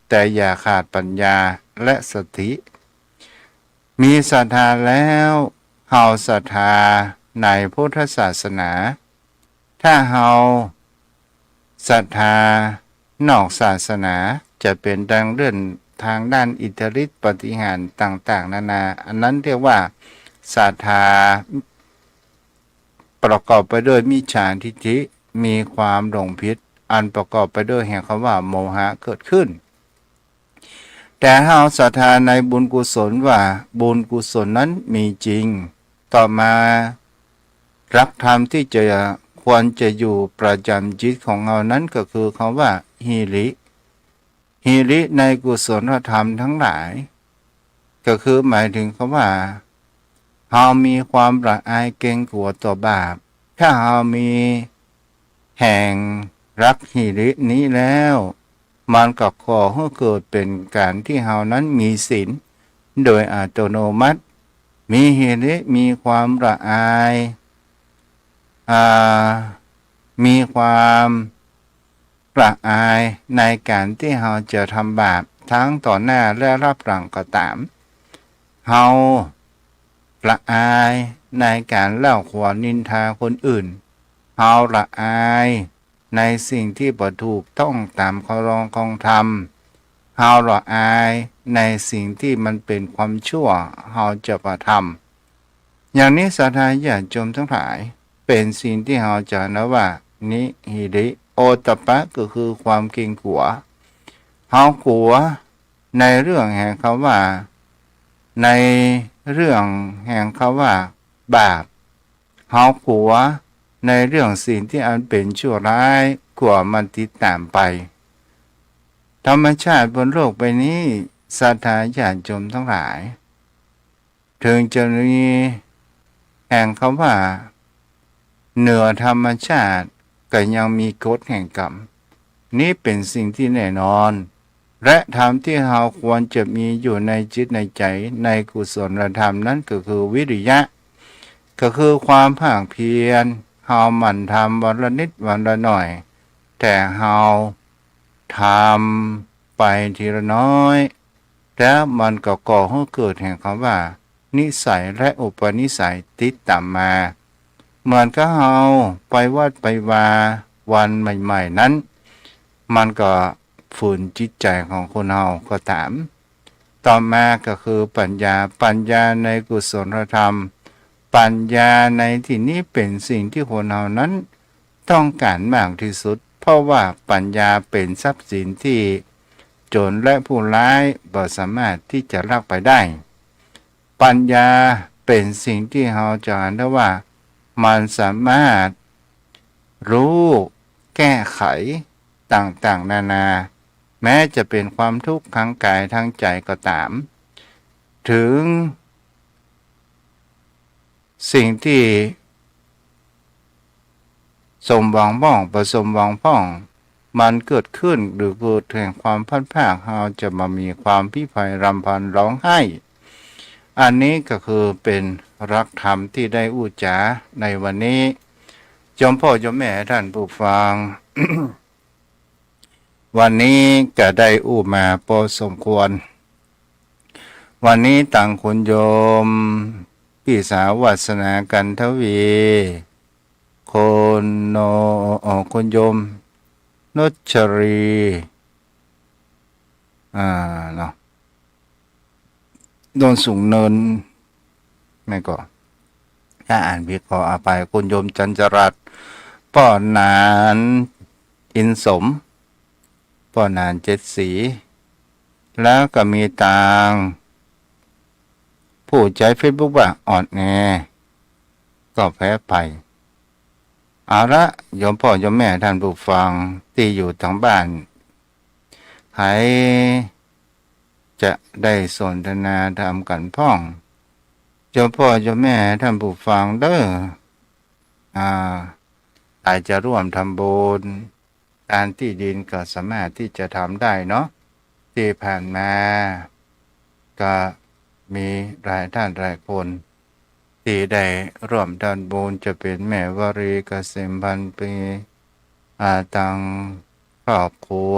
แต่อย่าขาดปัญญาและสติมีศรัทธาแล้วเฮาศรัทธาในพุทธศาสนาถ้าเฮาศรัทธานอกศาสนาจะเป็นดังเรื่องทางด้านอิทธิฤทธิปาฏิหาริย์ต่างๆนานาอันนั้นเรียกว่าศรัทธาประกอบไปด้วยมิจฉาทิฏฐิมีความหลงผิดอันประกอบไปด้วยแห่งคำว่าโมหะเกิดขึ้นแต่เฮาศรัทธาในบุญกุศลว่าบุญกุศลนั้นมีจริงต่อมารักธรรมที่จะควรจะอยู่ประจำจิตของเรานั้นก็คือคำว่าหิริในกุศลธรรมทั้งหลายก็คือหมายถึงคำว่าเฮามีความละอายเกรงกลัวต่อบาปถ้าเฮามีแห่งรักหิรินี้แล้วมันก็ก่อให้เกิดเป็นการที่เฮานั้นมีศีลโดยอัตโนมัติมีหิริมีความละอายมีความละอายในการที่เฮาจะทำบาปทั้งต่อหน้าและรับหลังก็ตามเฮาละอายในการเล่าขวานนินทาคนอื่นเฮาละอายในสิ่งที่บ่ถูกต้องตามครองของธรรมเฮาละอายในสิ่งที่มันเป็นความชั่วเฮาจะประทำอย่างนี้ศรัทธาญาติโยมทั้งหลายเป็นสิ่งที่เฮาจะนะว่านิหิริโอตตัปปะก็คือความเกรงกลัวเฮากลัวในเรื่องแห่งคำว่าในเรื่องแห่งคำว่าบาปเฮากลัวในเรื่องสิ่งที่อันเป็นชั่วร้ายกลัวมันติดตามไปธรรมชาติบนโลกใบนี้ศรัทธาญาติโยมทั้งหลายถึงจะมีแห่งคำว่าเหนือธรรมชาติก็ยังมีกฎแห่งกรรมนี้เป็นสิ่งที่แน่นอนและธรรมที่เราควรจะมีอยู่ในจิตในใจในกุศลธรรมนั้นก็คือวิริยะก็คือความภาคเพียรเฮาหมั่นทำวันละนิดวันละหน่อยแต่เฮาทำไปทีละน้อยแล้วมันก็ก่อให้เกิดแห่งคำว่านิสัยและอุปนิสัยติดตามมาเหมือนกับเฮาไปวัดไปวาวันใหม่ๆนั้นมันก็ฝืนจิตใจของคนเฮาก็ตามต่อมาก็คือปัญญาในกุศลธรรมปัญญาในที่นี้เป็นสิ่งที่คนเฮานั้นต้องการมากที่สุดเพราะว่าปัญญาเป็นทรัพย์สินที่โจรและผู้ร้ายบ่สามารถที่จะลักไปได้ปัญญาเป็นสิ่งที่เฮาจะอ่านได้ว่ามันสามารถรู้แก้ไขต่างๆนานาแม้จะเป็นความทุกข์ทางกายทางใจก็ตามถึงสิ่งที่สมหวังบ้องประสมหวังพ้องมันเกิดขึ้นหรือเกิดแห่งความพัดภาคเราจะมามีความพิภัยรำพันร้องไห้อันนี้ก็คือเป็นรักธรรมที่ได้อุจจาในวันนี้โยมพ่อโยมแม่ท่านผู้ฟัง วันนี้ก็ได้อู้มาพอสมควรวันนี้ต่างคุณโยมพี่สาววัสนากันทวีคนโนคุณโยมนุชรีเนาะโดนสูงเนินไม่ก็ถ้าอ่านผิดขออภัยคุณโยมจันจรัตน์ป้อนานอินสมป้อนานเจ็ดสีแล้วก็มีตางผู้ใช้เฟซบุ๊กว่าอ่อนแอก็แพ้ไปเอาละโยมพ่อโยมแม่ท่านผู้ฟังที่อยู่ทางบ้านใครจะได้สนทนาธรรมกันพ้องโยมพ่อโยมแม่ท่านผู้ฟังเด้ออาจจะร่วมทำบุญการที่ดินก็สามารถที่จะทำได้เนาะที่ผ่านมาก็มีหลายท่านหลายคนที่ได้ร่วมทำบุญจะเป็นแม่วรีเกษมพันปีตังครอบครัว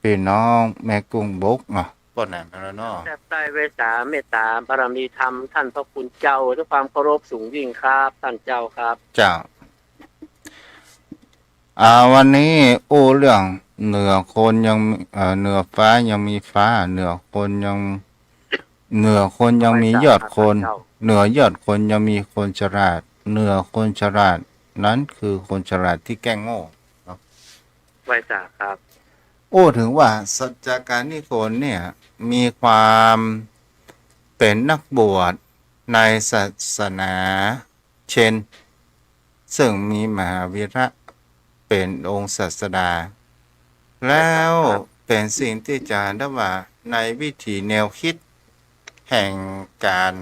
พี่น้องแม่กุ้งบกเนาะป้อนแหนมแล้วเนาะแทบใต้เวสาเมตตาบารมีธรรมท่านพระคุณเจ้าด้วยความเคารพสูงยิ่งครับท่านเจ้าครับเจ้าวันนี้เรื่องเหนือคนยังเหนือฟ้ายังมีฟ้าเหนือคนยังมียอดคนเหนือยอดคนยังมีคนฉลาดเหนือคนฉลาดนั้นคือคนฉลาดที่แกล้งโง่ไว้จ้าครับถึงว่าสัจจการนิโกนเนี่ยมีความเป็นนักบวชในศาสนาเช่นซึ่งมีมหาวีระเป็นองค์ศาสดาแล้วเป็นสิ่งที่จะได้ว่าในวิถีแนวคิดแห่งการ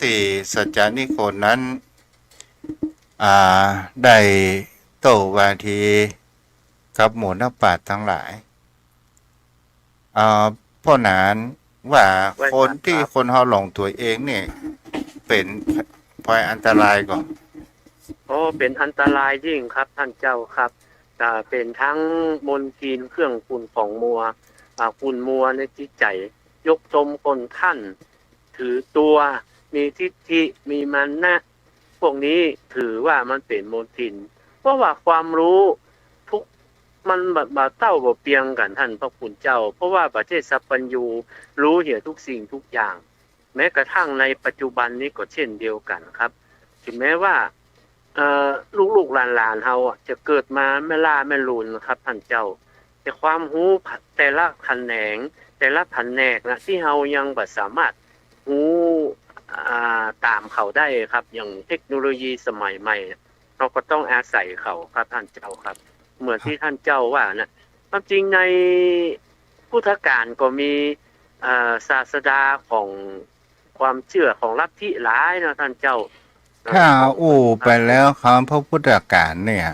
ที่สัจจานิโกนนั้นได้โต้วาทีกับหมู่นักปราชญ์ทั้งหลายเพราะนั้นว่าคนที่คนเขาหลงตัวเองเนี่ยเป็นภัยอันตรายก่อนเป็นอันตรายยิ่งครับท่านเจ้าครับเป็นทั้งมลทินเครื่องฝุ่นของมัวฝุ่นมัวในจิตใจยกชมคนท่านถือตัวมีทิฏฐิมีมานะพวกนี้ถือว่ามันเป็นมลทินเพราะว่าความรู้ทุกมันแบบเต้าบ่เปียงกันท่านพระคุณเจ้าเพราะว่าประเทศสัพพัญญูรู้เหี่ยทุกสิ่งทุกอย่างแม้กระทั่งในปัจจุบันนี้ก็เช่นเดียวกันครับถึงแม้ว่าลูกหลานๆเฮาจะเกิดมาไม่ล่าไม่ลุนครับท่านเจ้าแต่ความรู้แต่ละแขนงแต่ละแผนกนะที่เฮายังบ่สามารถรู้ตามเขาได้ครับอย่างเทคโนโลยีสมัยใหม่เราก็ต้องอาศัยเขาครับท่านเจ้าครับเหมือนที่ท่านเจ้าว่านะความจริงในพุทธกาลก็มีศาสดาของความเชื่อของลัทธิหลายนะท่านเจ้าถ้าไปแล้วคำพระพุทธการเนี่ย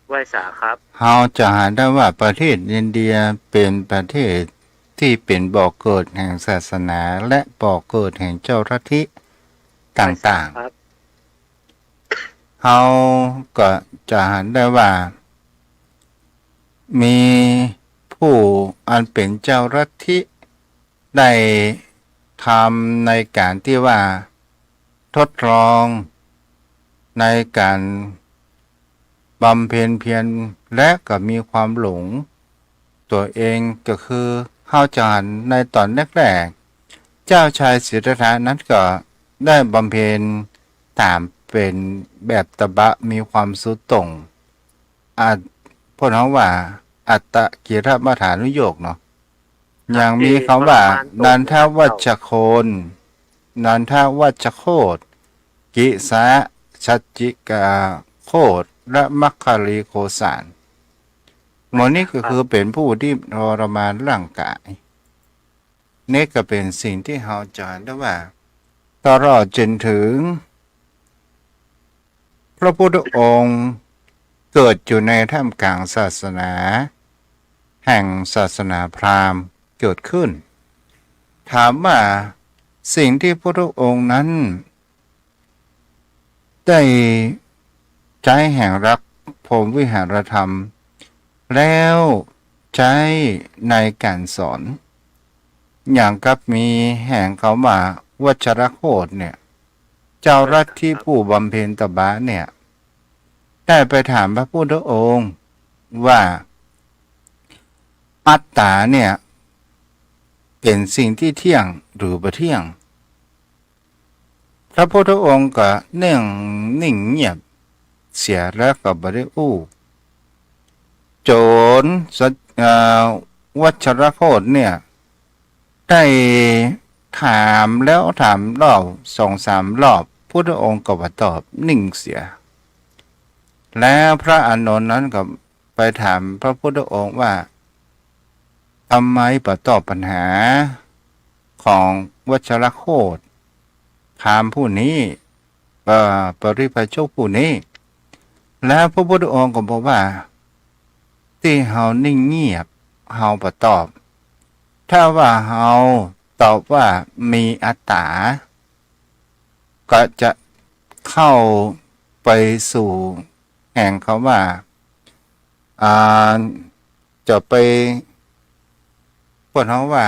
ไว้สาครับเราจะหาได้ว่าประเทศอินเดียเป็นประเทศที่เป็นบ่อเกิดแห่งศาสนาและบ่อเกิดแห่งเจ้าลัทธิต่างๆเราก็จะหาได้ว่ามีผู้อันเป็นเจ้าลัทธิได้ทำในการที่ว่าทดลองในการบำเพ็ญเพียรและก็มีความหลงตัวเองก็คือเข้าจารในตอนแรกๆเจ้าชายสิทธัตถะนั้นก็ได้บำเพ็ญตามเป็นแบบตบะมีความสุดตรงพวกเราว่าอัตตกิรมัฏฐานุโยคเนาะอย่างมีคำว่านันทวัชโคนนันทวัชโคตกิสะชัจจิกาโคตและมัคคารีโคสารหมดนี้ก็คือเป็นผู้ที่ทรมานร่างกายนี่ก็เป็นสิ่งที่เราจะได้ว่าตลอดจนถึงพระพุทธองค์เกิดอยู่ในท่ามกลางศาสนาแห่งศาสนาพราหมณ์เกิดขึ้นถามว่าสิ่งที่พระพุทธองค์นั้นได้ใจแห่งรักพรหมวิหารธรรมแล้ว ใช้ในการสอน อย่างกับมีแห่งเขามาวัชรโคตเนี่ย เจ้ารัฐที่ผู้บำเพ็ญตบะเนี่ย ได้ไปถามพระพุทธองค์ว่าอัตตาเนี่ย เป็นสิ่งที่เที่ยงหรือบ่เที่ยง พระพุทธองค์ก็นิ่งเงียบเสียแล้วก็บ่ได้อู้โจรวัชรโคตเนี่ย ได้ถามแล้วถามรอบ2-3 รอบพุทธองค์ก็บ่ตอบนิ่งเสีย แล้วพระอานนท์นั้นก็ไปถามพระพุทธองค์ว่าทำไมบ่ตอบปัญหาของวัชรโคตพราหมณ์ผู้นี้ปริพาชกผู้นี้ แล้วพระพุทธองค์ก็บอกว่าที่เฮานิ่งเงียบเฮาบ่ตอบ ถ้าว่าเฮาตอบว่ามีอัตตา ก็จะเข้าไปสู่แห่งเขาว่าจะไปพวกเขาว่า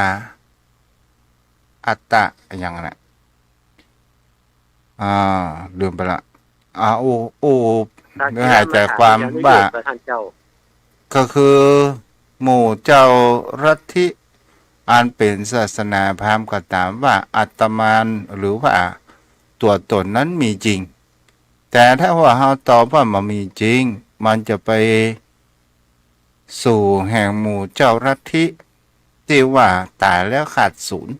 อัตตะอย่างนั้นลืมไปละเนื้อหาใจความว่าก็คือหมู่เจ้ารัฐที่อันเป็นศาสนาพราหมณ์ก็ตามว่าอัตมานหรือว่าตัวตนนั้นมีจริง แต่ถ้าว่าเราตอบว่ามันมีจริงมันจะไปสู่แห่งหมู่เจ้ารัฐที่ที่ว่าตายแล้วขาดศูนย์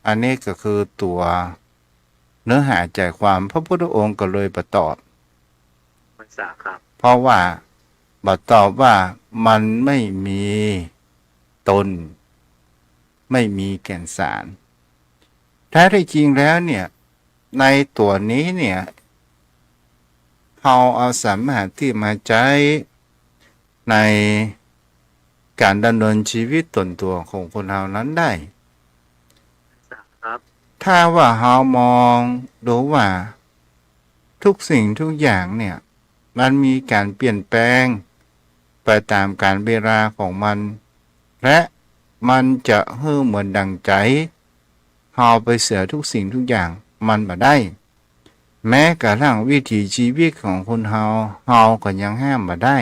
อันนี้ก็คือตัวเนื้อหาใจความพระพุทธองค์ก็เลยประตอบเพราะว่าบัดตอบว่ามันไม่มีตนไม่มีแก่นสารแท้ที่จริงแล้วเนี่ยในตัวนี้เนี่ยเราเอาสามารถที่มาใช้ในการดำเนินชีวิตตนตัวของคนเรานั้นได้ถ้าว่าเรามองดูว่าทุกสิ่งทุกอย่างเนี่ยมันมีการเปลี่ยนแปลงไปตามกาลเวลาของมันและมันจะเหมือนดังใจเราไปเสียทุกสิ่งทุกอย่างมันบ่ได้แม้กระทั่งวิถีชีวิตของคนเราก็ยังห้ามบ่ได้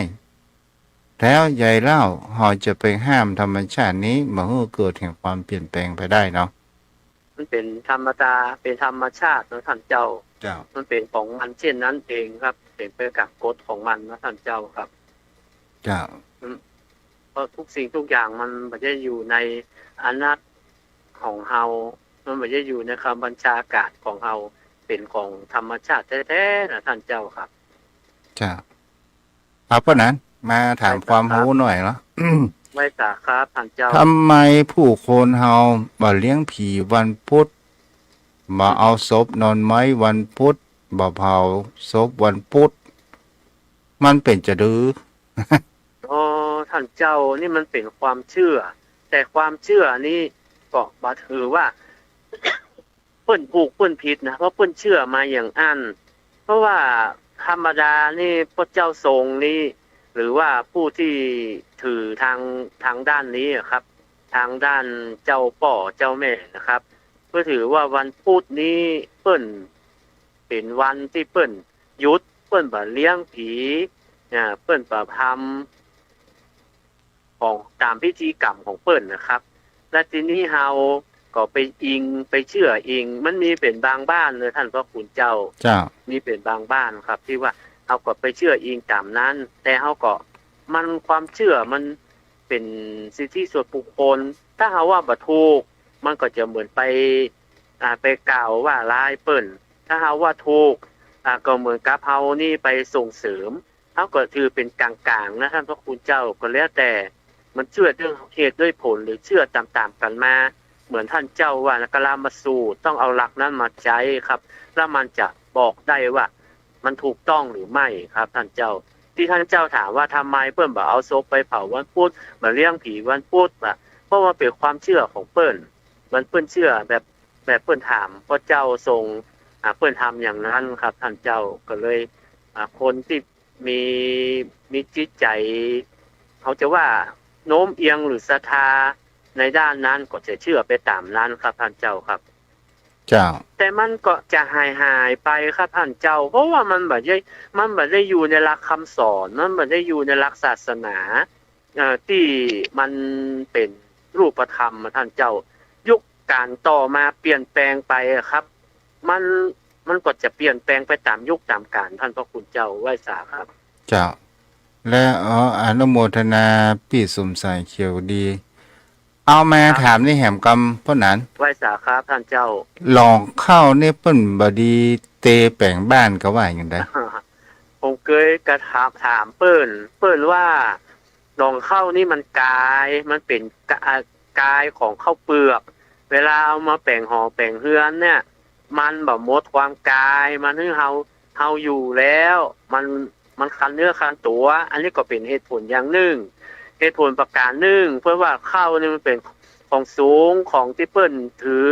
แล้วใหญ่เล่าเราจะไปห้ามธรรมชาตินี้มาให้เกิดแห่งความเปลี่ยนแปลงไปได้เนาะมันเป็นธรรมดาเป็นธรรมชาตินะท่านเจ้ามันเป็นของมันเช่นนั้นเองครับเป็นไปกับกฎของมันนะท่านเจ้าครับเพราะทุกสิ่งทุกอย่างมันไม่ได้อยู่ในอำนาจของเฮามันไม่ได้อยู่ในคำบัญชาการของเฮาเป็นของธรรมชาติแท้ๆนะท่านเจ้าครับเพราะนั้นมาถามความรู้หน่อยเนาะไว้จ้าครับท่านเจ้าทำไมผู้คนเฮาบ่เลี้ยงผีวันพุธบ่เอาศพนอนไม้วันพุธบ่เผาศพวันพุธมันเป็นจะดื้อท่านเจ้านี่มันเป็นความเชื่อแต่ความเชื่อนี้ก็บ่ถือว่าเปิ้นผูกเปิ้นผิดนะเพราะเปิ้นเชื่อมาอย่างอันเพราะว่าธรรมดานี่พระเจ้าทรงนี่หรือว่าผู้ที่ถือทางด้านนี้ครับ ทางด้านเจ้าป่อเจ้าแม่นะครับเพื่อถือว่าวันพุธนี้เปิ้นเป็นวันที่เปิ้นหยุดเปิ้นบ่เลี้ยงผีเปิ้นบ่ทำของตามพิธีกรรมของเปิ้นนะครับและทีนี้เฮาก็ไปอิงไปเชื่ออิงมันมีเป็นบางบ้านเลยท่านพระคุณเจ้ามีเป็นบางบ้านครับที่ว่าเฮาก็ไปเชื่ออิงตามนั้นแต่เฮาก็มันความเชื่อมันเป็นสิทธิส่วนบุคคลถ้าเฮาว่าบ่ถูกมันก็จะเหมือนไปกล่าวว่าร้ายเปิ้นถ้าเฮาว่าถูกก็เหมือนกับเฮานี่ไปส่งเสริมเฮาก็ถือเป็นกลางๆนะท่านพระคุณเจ้าก็แล้วแต่มันเชื่อเรื่องเหตุด้วยผลหรือเชื่อตามๆกันมาเหมือนท่านเจ้าว่ากลามาสูตรต้องเอาหลักนั้นมาใช้ครับแล้วมันจะบอกได้ว่ามันถูกต้องหรือไม่ครับท่านเจ้าที่ท่านเจ้าถามว่าทำไมเปิ้นบ่เอาศพไปเผาวันพุธมาเลี้ยงผีวันพุธเพราะว่าเป็นความเชื่อของเปิ้นมันเปิ้นเชื่อแบบเปิ้นถามพระเจ้าทรงเปิ้นทำอย่างนั้นครับท่านเจ้าก็เลยคนที่มีจิตใจ เขาจะว่าโน้มเอียงหรือศรัทธาในด้านนั้นก็จะเชื่อไปตามนั้นครับท่านเจ้าครับ เจ้า แต่มันก็จะหายไปครับท่านเจ้า เพราะว่ามันแบบได้อยู่ในหลักคำสอนมันแบบได้อยู่ในหลักศาสนาที่มันเป็นรูปธรรมท่านเจ้ายุคการต่อมาเปลี่ยนแปลงไปครับ มันก็จะเปลี่ยนแปลงไปตามยุคตามกาลท่านพระคุณเจ้าไหว้สาครับ เจ้า และอนุโมทนาพี่สมสายเขียวดี เอามาถามนี่แหมกำเพิ่นนั้น ไหว้สาครับท่านเจ้า ลองเข้านี่เปิ้นบดีเตแปลงบ้านก็ว่าอย่างได ผมเคยกระถามเปิ้นว่าลองเข้านี่มันมันเป็นกายของข้าวเปลือก เวลาเอามาแป่งห่อแป่งเฮือนเนี่ย มันแบบหมดความกายมันให้เฮาอยู่แล้ว มันคันเนื้อคันตัว อันนี้ก็เป็นเหตุผลอย่างหนึ่งเหตุผลประการหนึ่งเพื่อว่าข้าวนี่มันเป็นของสูงของที่เปิ้นถือ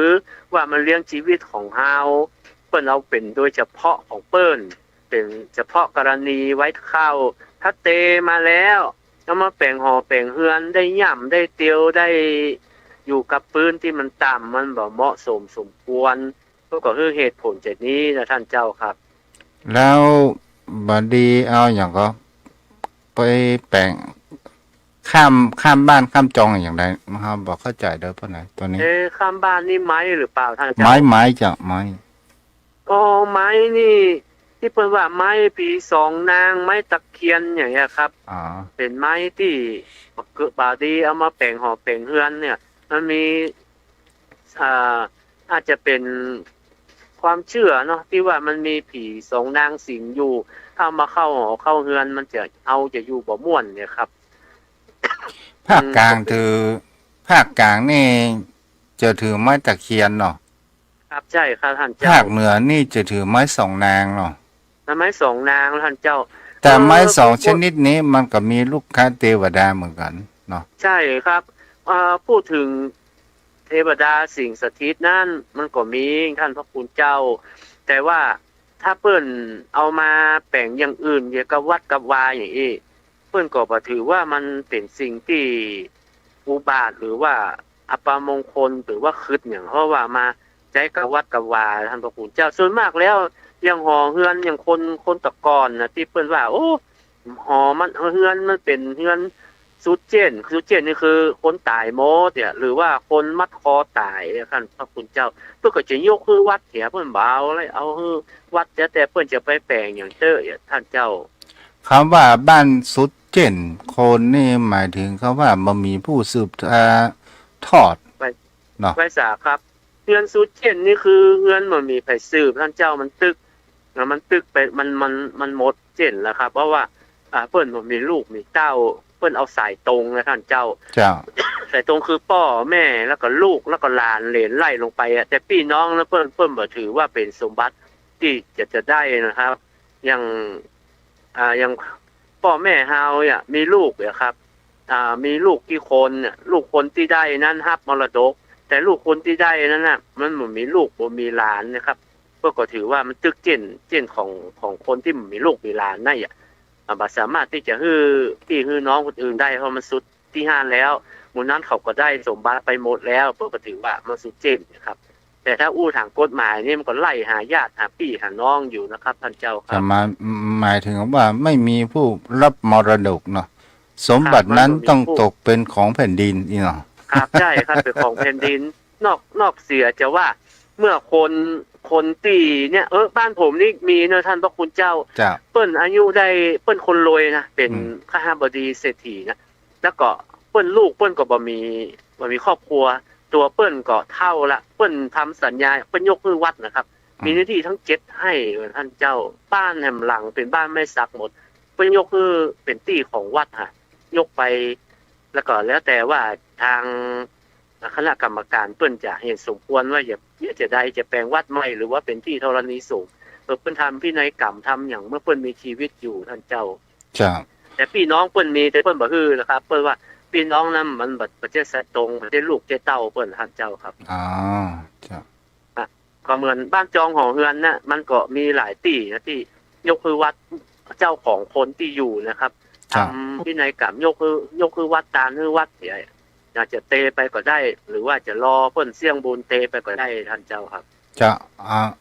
ว่ามันเลี้ยงชีวิตของเฮาเปิ้นเอาเป็นโดยเฉพาะของเปิ้นเป็นเฉพาะกรณีไว้ข้าวถ้าเตมาแล้วเอามาแป่งห่อแป่งเฮือนได้ย่ำได้เตียวได้อยู่กับปืนที่มันต่ำมันบ่เหมาะสมสมควรก็คือเหตุผลจากนี้นะท่านเจ้าครับ แล้วบดีเอาอย่างก็ไปแปลงข้ามบ้านข้ามจองอย่างไรมาครับบอกเข้าใจเด้อเพิ่นน่ะตัวนี้ ข้ามบ้านนี่ไม้หรือเปล่าท่านเจ้า ไม้จ้ะไม้ อ๋อไม้นี่ที่เปิ้นว่าไม้ปีสองนางไม้ตะเคียนอย่างเงี้ยครับ อ๋อ เป็นไม้ที่เกิดบาดีเอามาแปลงห่อแปลงเฮือนเนี่ย มันมีอาจจะเป็นความเชื่อเนาะที่ว่ามันมีผีสองนางสิงอยู่ถ้ามาเข้าหอเข้าเฮือนมันจะอยู่บ่ม่วนเนี่ยครับ ภาคกลางภาคกลางนี่จะถือไม้ตะเคียนเนาะ ครับใช่ครับท่าน ภา เจ้า คเหนือนี่จะถือไม้สองนางเนาะ ไม้สองนางท่านเจ้า แต่ไม้สองชนิดนี้มันก็มีลูกค้าเทวดาเหมือนกันเนาะ ใช่ครับพูดถึงเทวดาสิ่งสถิตนั่นมันก็มีท่านพระคุณเจ้า แต่ว่าถ้าเปิ้นเอามาแปลงอย่างอื่นเกี่ยวกับวัดกับวาอย่างนี้เปิ้นก็บ่ถือว่ามันเป็นสิ่งที่อุบาทหรือว่าอัปมงคลหรือว่าคึดอย่างเพราะว่ามาใช้กับวัดกับวาท่านพระคุณเจ้าส่วนมากแล้วอย่างหอเฮือนอย่างคนตะกอนนะที่เปิ้นว่าโอ้หอมันเฮือนมันเป็นเฮือนสุดเจนนี่คือคนตายโมดเนี่ยหรือว่าคนมัดคอตายท่านพระคุณเจ้าเพื่อก็จะยกคือวัดเถียเพิ่นเบาเลยเอาคือวัดแต่เพิ่นจะไปแปลงอย่างเจ้ท่านเจ้า คำว่าบ้านสุดเจนโคนนี่หมายถึงคำว่าบ่มีผู้สืบทอด เนาะ ไว้สาครับเฮือนสุดเช่นนี่คือเฮือนมันมีไผสืบท่านเจ้ามันตึกแล้วมันตึกไปมันหมดเจนแล้วครับเพราะว่าเพิ่นบ่มีลูกมีเต้าเพิ่นเอาสายตรงนะท่านเจ้า เจ้า สายตรงคือพ่อแม่แล้วก็ลูกแล้วก็หลานเหลนไล่ลงไปแต่พี่น้องนะเพิ่นบ่ถือว่าเป็นสมบัติที่จะได้นะครับอย่างพ่อแม่เฮาเนี่ยมีลูกเนี่ยครับมีลูกกี่คนเนี่ยลูกคนที่ได้นั้นรับมรดก แต่ลูกคนที่ได้นั้นน่ะมันบ่มีลูกบ่มีหลานนะครับเพื่อก็ถือว่ามันตึกเจนของคนที่บ่มีลูกมีหลานนั่นอ่ะบ่สามารถที่จะฮื้อพี่ฮื้อน้องคนอื่นได้เพราะมันสุดที่ห้าแล้วหมู่นั้นเขาก็ได้สมบัติไปหมดแล้วเพื่อก็ถือว่ามันสุดเจนนะครับแต่ถ้าอู้ทางกฎหมายนี่มันก็ไล่หาญาติหาพี่หาน้องอยู่นะครับท่านเจ้าครั แต่ บ หมายถึงว่าไม่มีผู้รับมรดกเนาะสมบัตินั้นต้องตกเป็นของแผ่นดินนี่เนาะ ครับใช่ครับเป็นของแผ่นดินนอกเสียจะว่าเมื่อคนตีเนี่ยบ้านผมนี่มีเนอะท่านพระคุณเจ้า เจ้า เปิ้นอายุได้เปิ้นคนรวยนะเป็นข้าบดีเศรษฐีนะแล้วก็เปิ้นลูกเปิ้นก็บ่มีครอบครัว ตัวเปิ้นก็เท่าละเปิ้นทำสัญญาเปิ้นยกมือวัดนะครับ มีหน้าที่ทั้ง7ให้ท่านเจ้าบ้านแหมหลังเป็นบ้านไม่ซักหมดเปิ้นยกคือเป็นที่ของวัดฮะยกไปแล้วก็แล้วแต่ว่าทางคณะกรรมการเปิ้นจะเห็นสมควรว่าจะได้จะแปลงวัดใหม่หรือว่าเป็นที่ธรณีสงฆ์เปิ้นทำพินัยกรรมทำอย่างเมื่อเปิ้นมีชีวิตอยู่ท่านเจ้า เจ้า แต่พี่น้องเปิ้นมีแต่เปิ้นบ่ฮื้อนะครับเปิ้นว่าพี่น้องนั้นมันบ่ได้สะตรงบ่ได้ลูกได้เต้าเปิ้นท่านเจ้าครับ อ๋อเจ้า ก็เหมือนบ้านจองหอเฮือนน่ะมันก็มีหลายที่นะที่ยกคือวัดเจ้าของคนที่อยู่นะครับ ทำพินัยกรรมยกคือวัดตาหรือวัดเสียอยากจะเตไปก็ได้ หรือว่าจะรอเพิ่นเสี่ยงบุญเตไปก็ได้ท่านเจ้าครับ จะ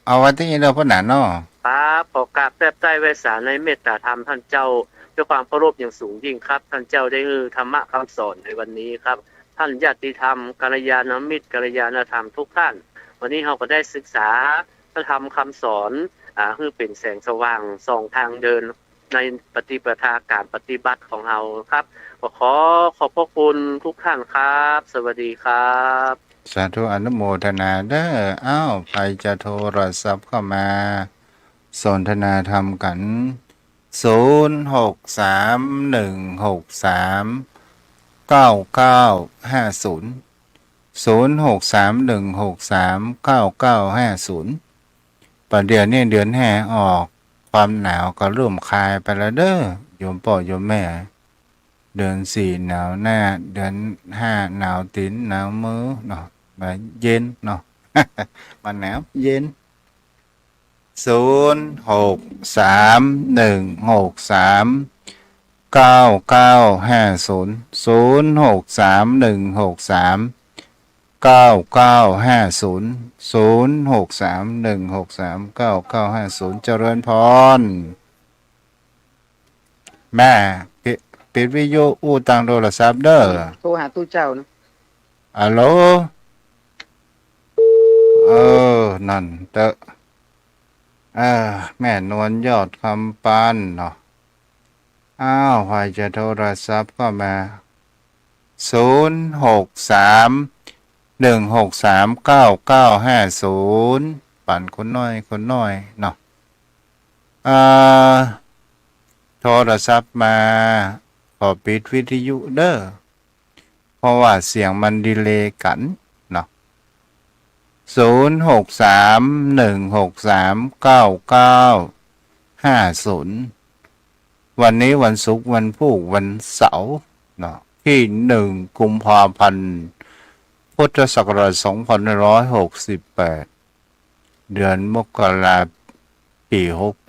เอาไว้ที่เราพ่อหนาเนาะ ครับขอกราบแทบใต้ไว้สารในเมตตาธรรมท่านเจ้าด้วยความเคารพอย่างสูงยิ่งครับ ท่านเจ้าได้ธรรมะคำสอนในวันนี้ครับ ท่านญาติธรรมกัลยาณมิตรกัลยาณธรรมทุกท่าน วันนี้เราก็ได้ศึกษาพระธรรมคำสอนคือเป็นแสงสว่างส่องทางเดินในปฏิปทาการปฏิบัติของเราครับก็ขอขอบพระคุณทุกท่านครับ สวัสดีครับ สาธุอนุโมทนาเด้ออ้าวใครจะโทรศัพท์เข้ามาสนทนาธรรมกัน0631639950ประเดี๋ยวนี้เดือนแห่ออกความหนาวก็เริ่มคลายไปแล้วเด้อโยมพ่อโยมแม่เดือน4หนาวหน้าเดือน5หนาวตีนหนาวมือเนาะมาเย็นเนาะ มาหนาวเย็น06316399500631639950เจริญพรแม่ปิดวิทยุอู้ตังโทรศัพท์เด้อ โทรหาตู้เจ้านะ ฮัลโหลนั่นเตอะแม่นวลยอดคำปานเนาะอ้าวใครจะโทรศัพท์ก็มา0631639950ปั่นคนน้อยเนาะโทรศัพท์มาขอปิดวิทยุเด้อเพราะว่าเสียงมันดีเลย์กันเนาะ0631639950วันนี้วันศุกร์วันพุธวันเสาร์เนาะที่1กุมภาพันธ์พุทธศักราช2568เดือนมกราคมปี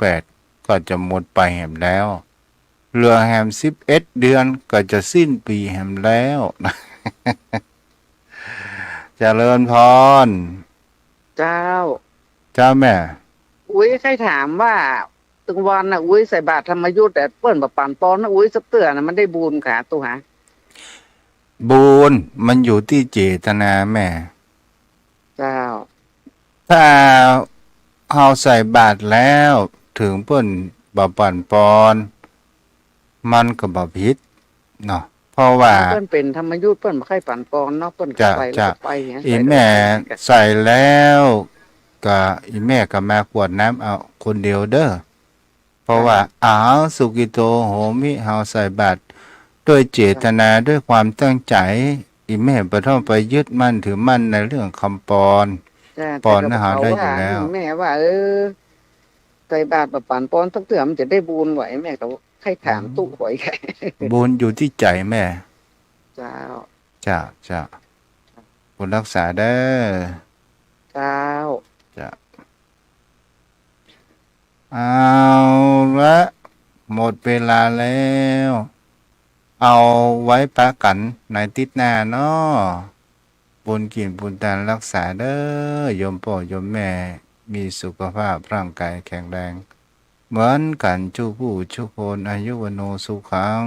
68ก็จะหมดไปแหมแล้วเหลือแหม11เดือนก็จะสิ้นปีแหมแล้วนะ เจริญพร เจ้า เจ้าแม่ อุ้ยใครถามว่าตึงวันน่ะอุ้ยใส่บาตรธรรมยุทธ์แต่เปิ้นแบบปานปอนนะอุ้ยสับเตือน่ะมันได้บุญขาตัวหา บุญมันอยู่ที่เจตนาแม่ เจ้า ถ้าเฮาใส่บาตรแล้วถึงเปิ้นบ่ปั่นปอนมันก็บ่ผิดเนาะเพราะว่า เปิ้นเป็นธรรมยุทธ์เปิ้นบ่ค่อยปานปอนเนาะเปิ้นก็ไปแล้วก็ไปอย่างเงี้ย อีแม่ใส่แล้วก็อีแม่ก็มากวดน้ำเอาคนเดียวเด้อเพราะว่าสุกิโตโหมิเฮาใส่บาตรด้วยเจตนาด้วยความตั้งใจอีแม่บ่ต้องไปยึดมั่นถือมั่นในเรื่องคำปอน จ้า ปอนนะหาได้อยู่แล้ว แม่ว่าใส่บาตรแบบปานปอนสักเตือมันจะได้บุญไหวแม่ก็ใครถามตู้หวยแค่ บุญอยู่ที่ใจแม่ เจ้า จ้าบุญรักษาเด้อ เจ้า จ้ะเอาละหมดเวลาแล้ว เอาไว้ปะกันในติดหน้าเนาะบุญกินบุญทานรักษาเด้อโยมพ่อโยมแม่มีสุขภาพร่างกายแข็งแรงเหมือนกันทุกผู้ทุกคนอายุวโนสุขัง